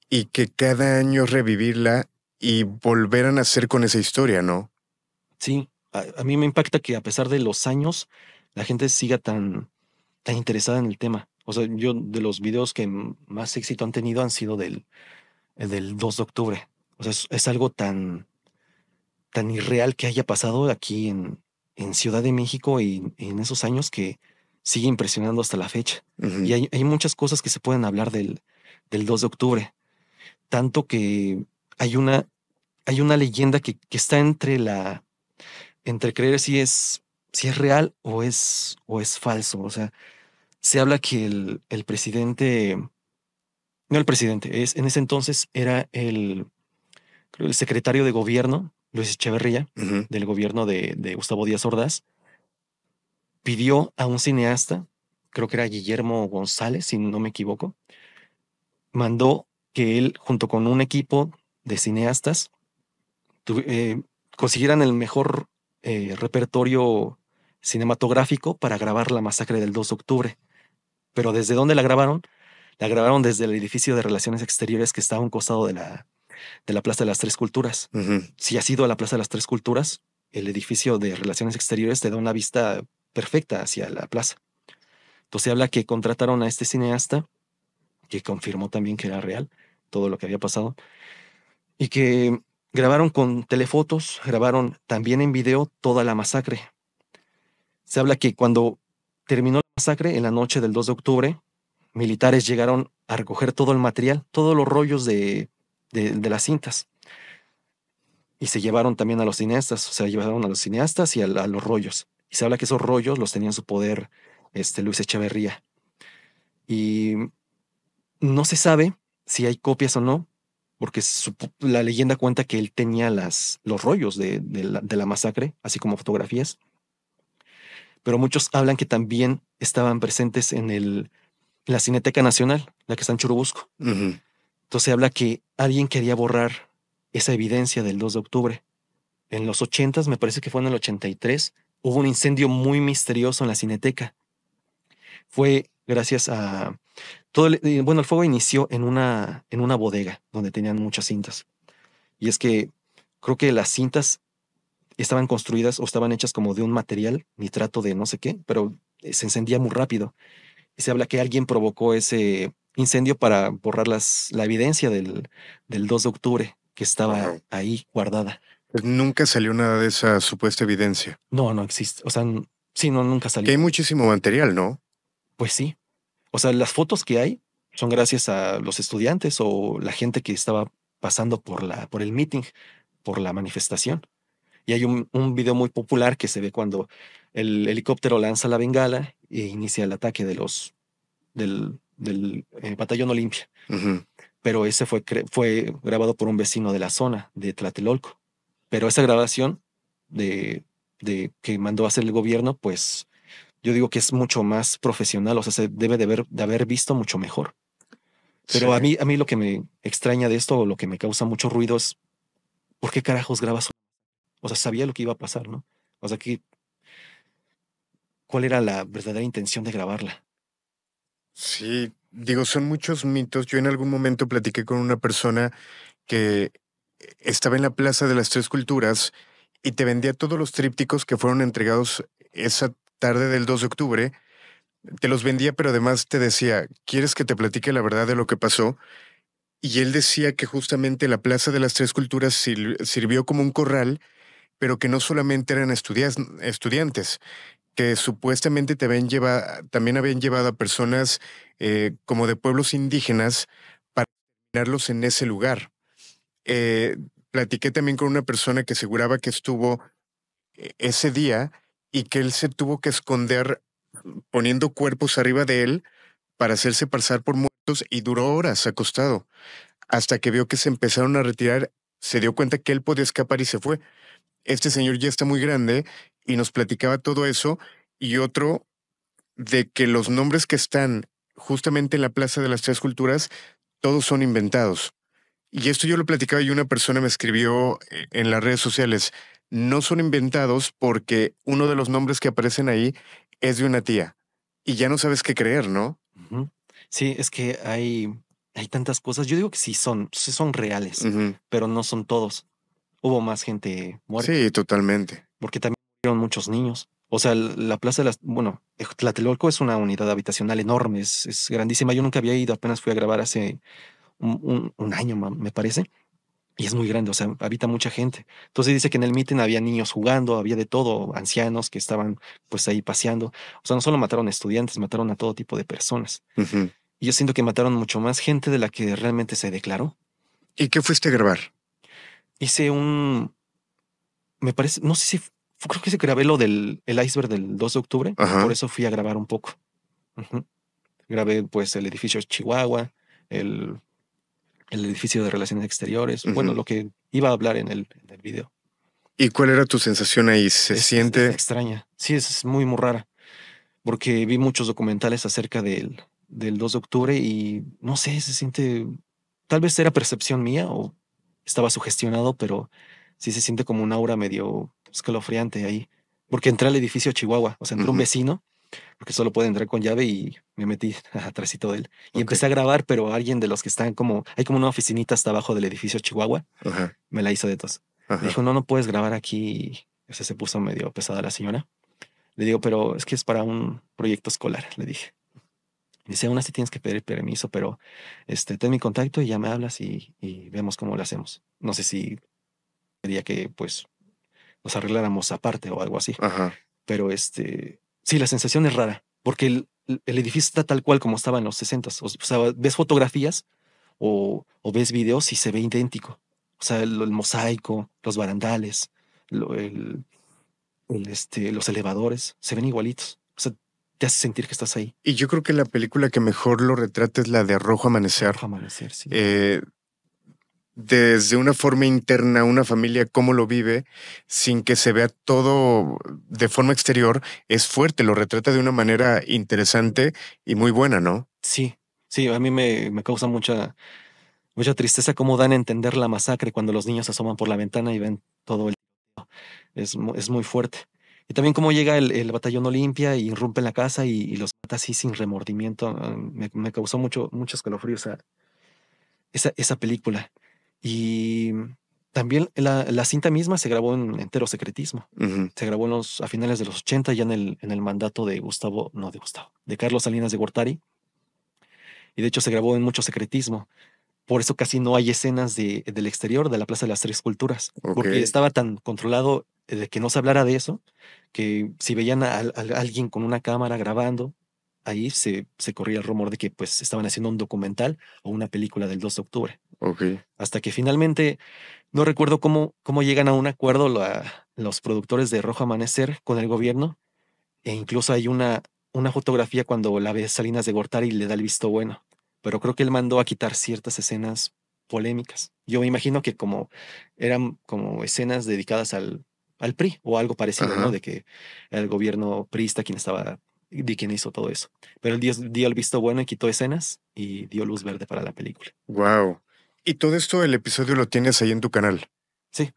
y que cada año revivirla y volver a nacer con esa historia, ¿no? Sí, a mí me impacta que a pesar de los años, la gente siga tan interesada en el tema. O sea, yo de los videos que más éxito han tenido han sido el del 2 de octubre. O sea, es algo tan irreal que haya pasado aquí en Ciudad de México y en esos años que sigue impresionando hasta la fecha. Y Ujú. hay muchas cosas que se pueden hablar del 2 de octubre. Tanto que hay una leyenda que está entre creer si es real o es falso. O sea, se habla que el presidente, no el presidente, en ese entonces era creo, el secretario de gobierno, Luis Echeverría, Ujú. del gobierno de Gustavo Díaz Ordaz, pidió a un cineasta, creo que era Guillermo González, si no me equivoco, mandó que él, junto con un equipo de cineastas, consiguieran el mejor repertorio cinematográfico para grabar la masacre del 2 de octubre. Pero ¿desde dónde la grabaron? La grabaron desde el edificio de Relaciones Exteriores que está a un costado de la Plaza de las Tres Culturas. Ujú. Si has ido a la Plaza de las Tres Culturas, el edificio de Relaciones Exteriores te da una vista perfecta hacia la plaza. Entonces se habla que contrataron a este cineasta, que confirmó también que era real todo lo que había pasado, y que grabaron con telefotos, grabaron también en video toda la masacre. Se habla que cuando terminó la masacre, en la noche del 2 de octubre, militares llegaron a recoger todo el material, todos los rollos de las cintas, y se llevaron también a los cineastas, o sea, llevaron a los cineastas y a los rollos. Y se habla que esos rollos los tenía en su poder Luis Echeverría. Y no se sabe si hay copias o no, porque la leyenda cuenta que él tenía los rollos de la masacre, así como fotografías, pero muchos hablan que también estaban presentes en la Cineteca Nacional, la que está en Churubusco. Ujú. Entonces se habla que alguien quería borrar esa evidencia del 2 de octubre. En los 80, me parece que fue en el 83, hubo un incendio muy misterioso en la Cineteca. Fue gracias a bueno, el fuego inició en una bodega donde tenían muchas cintas. Y es que creo que las cintas estaban construidas o estaban hechas como de un material, nitrato de no sé qué, pero se encendía muy rápido. Y se habla que alguien provocó ese incendio para borrar la evidencia del 2 de octubre que estaba Wow. ahí guardada. Pues nunca salió nada de esa supuesta evidencia. No, no existe. O sea, sí, no, nunca Que salió. hay muchísimo material, ¿no? Pues sí. O sea, las fotos que hay son gracias a los estudiantes o la gente que estaba pasando por el meeting, por la manifestación. Y hay un video muy popular que se ve cuando el helicóptero lanza la bengala e inicia el ataque del Batallón Olimpia. Ujú. Pero ese fue grabado por un vecino de la zona, de Tlatelolco. Pero esa grabación de que mandó a hacer el gobierno, pues yo digo que es mucho más profesional, o sea, se debe de haber visto mucho mejor. Sí. Pero a mí lo que me extraña de esto, o lo que me causa mucho ruido es, ¿por qué carajos grabas? O sea, sabía lo que iba a pasar, ¿no? O sea, ¿cuál era la verdadera intención de grabarla? Sí, digo, son muchos mitos. Yo en algún momento platiqué con una persona que estaba en la Plaza de las Tres Culturas y te vendía todos los trípticos que fueron entregados esa tarde del 2 de octubre. Te los vendía, pero además te decía, ¿quieres que te platique la verdad de lo que pasó? Y él decía que justamente la Plaza de las Tres Culturas sirvió como un corral, pero que no solamente eran estudiantes, que supuestamente también habían llevado a personas como de pueblos indígenas para terminarlos en ese lugar. Eh, Platiqué también con una persona que aseguraba que estuvo ese día y que él se tuvo que esconder poniendo cuerpos arriba de él para hacerse pasar por muertos y duró horas acostado, hasta que vio que se empezaron a retirar, se dio cuenta que él podía escapar y se fue. Este señor ya está muy grande y nos platicaba todo eso y otro de que los nombres que están justamente en la Plaza de las Tres Culturas, todos son inventados. Y esto yo lo platicaba y una persona me escribió en las redes sociales. No son inventados porque uno de los nombres que aparecen ahí es de una tía. Y ya no sabes qué creer, ¿no? Ujú. Sí, es que hay tantas cosas. Yo digo que sí son reales, Ujú. pero no son todos. Hubo más gente muerta, Sí, totalmente. porque también murieron muchos niños. O sea, la Plaza de las... Bueno, Tlatelolco es una unidad habitacional enorme, es grandísima. Yo nunca había ido, apenas fui a grabar hace un año, me parece. Y es muy grande, o sea, habita mucha gente. Entonces dice que en el mitin había niños jugando, había de todo, ancianos que estaban pues ahí paseando. O sea, no solo mataron a estudiantes, mataron a todo tipo de personas. Ujú. Y yo siento que mataron mucho más gente de la que realmente se declaró. ¿Y qué fuiste a grabar? Hice me parece, no sé si, creo que se grabé lo del el iceberg del 2 de octubre, por Ajá. eso fui a grabar un poco. Ujú. Grabé pues el edificio Chihuahua, el, el edificio de relaciones exteriores, bueno, Ujú. lo que iba a hablar en el video. ¿Y cuál era tu sensación ahí? ¿Se Es siente? extraña, sí, es muy, muy rara, porque vi muchos documentales acerca del 2 de octubre y no sé, se siente, tal vez era percepción mía o estaba sugestionado, pero sí se siente como un aura medio escalofriante ahí, porque entré al edificio Chihuahua, o sea, entró un Ujú. vecino, porque solo puede entrar con llave y me metí atrásito de él. Y Ok. empecé a grabar, pero alguien de los que están como, hay como una oficinita hasta abajo del edificio Chihuahua, Ajá. me la hizo de tos. Me Ajá. dijo, no, no puedes grabar aquí. O sea, se puso medio pesada la señora. Le digo, pero es que es para un proyecto escolar, le dije. Dice, aún así tienes que pedir permiso, pero ten mi contacto y ya me hablas y vemos cómo lo hacemos. No sé si quería que pues nos arregláramos aparte o algo así, Ajá. pero sí, la sensación es rara, porque el edificio está tal cual como estaba en los 60. O sea, ves fotografías o ves videos y se ve idéntico. O sea, el mosaico, los barandales, lo- el, los elevadores, se ven igualitos. O sea, te hace sentir que estás ahí. Y yo creo que la película que mejor lo retrata es la de Rojo Rojo Amanecer. amanecer, sí. Eh, Desde una forma interna, una familia cómo lo vive, sin que se vea todo de forma exterior, es fuerte, lo retrata de una manera interesante y muy buena, ¿no? Sí, sí, a mí me causa mucha tristeza cómo dan a entender la masacre cuando los niños asoman por la ventana y ven todo el... Es muy fuerte. Y también cómo llega el batallón Olimpia y irrumpe en la casa y los mata así sin remordimiento. Me causó mucho escalofrío esa película. Y también la cinta misma se grabó en entero secretismo. Ujú. Se grabó a finales de los 80 ya en el mandato de Gustavo, no de Gustavo, de Carlos Salinas de Gortari. Y de hecho se grabó en mucho secretismo. Por eso casi no hay escenas del exterior de la Plaza de las Tres Culturas, Ok, porque estaba tan controlado de que no se hablara de eso, que si veían a alguien con una cámara grabando, ahí se corría el rumor de que pues estaban haciendo un documental o una película del 2 de octubre. ok. Hasta que finalmente, no recuerdo cómo llegan a un acuerdo los productores de Rojo Amanecer con el gobierno, e incluso hay una fotografía cuando la ve Salinas de Gortari y le da el visto bueno. Pero creo que él mandó a quitar ciertas escenas polémicas. Yo me imagino que como eran como escenas dedicadas al PRI o algo parecido, ¿no? Ajá. De que era el gobierno priista quien estaba de quién hizo todo eso. Pero él dio el visto bueno y quitó escenas y dio luz verde para la película. Wow. Y todo esto, el episodio lo tienes ahí en tu canal. Sí,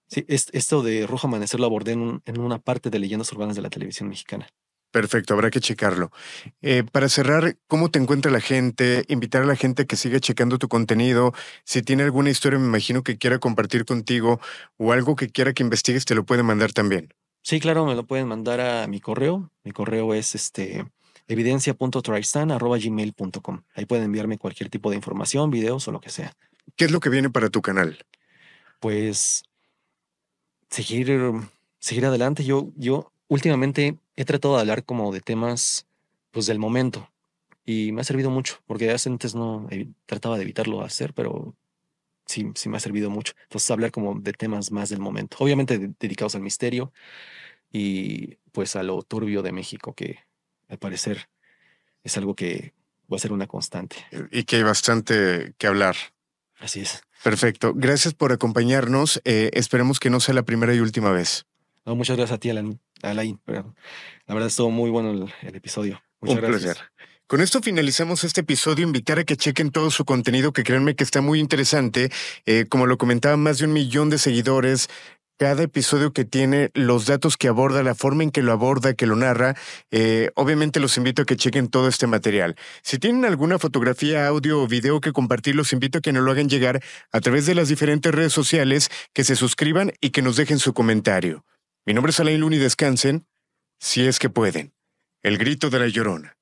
sí, esto de Rojo Amanecer lo abordé en una parte de Leyendas Urbanas de la televisión mexicana. Perfecto, habrá que checarlo. Para cerrar, ¿cómo te encuentra la gente? Invitar a la gente a que siga checando tu contenido. Si tiene alguna historia, me imagino que quiera compartir contigo o algo que quiera que investigues, te lo puede mandar también. Sí, claro, me lo pueden mandar a mi correo. Mi correo es evidencia.tristan@gmail.com. Ahí pueden enviarme cualquier tipo de información, videos o lo que sea. ¿Qué es lo que viene para tu canal? Pues seguir, seguir adelante. Yo últimamente he tratado de hablar como de temas pues del momento y me ha servido mucho, porque antes no trataba de evitarlo hacer, pero sí me ha servido mucho. Entonces hablar como de temas más del momento, obviamente dedicados al misterio y pues a lo turbio de México, que al parecer es algo que va a ser una constante. Y que hay bastante que hablar. Así es. Perfecto. Gracias por acompañarnos. Esperemos que no sea la primera y última vez. No, muchas gracias a ti, Alain. Pero la verdad estuvo muy bueno el episodio. Muchas Un placer. gracias. Con esto finalizamos este episodio. Invitar a que chequen todo su contenido, que créanme que está muy interesante. Como lo comentaba, más de 1 millón de seguidores. Cada episodio que tiene, los datos que aborda, la forma en que lo aborda, que lo narra. Obviamente los invito a que chequen todo este material. Si tienen alguna fotografía, audio o video que compartir, los invito a que nos lo hagan llegar a través de las diferentes redes sociales, que se suscriban y que nos dejen su comentario. Mi nombre es Alain Luna y descansen, si es que pueden. El grito de la Llorona.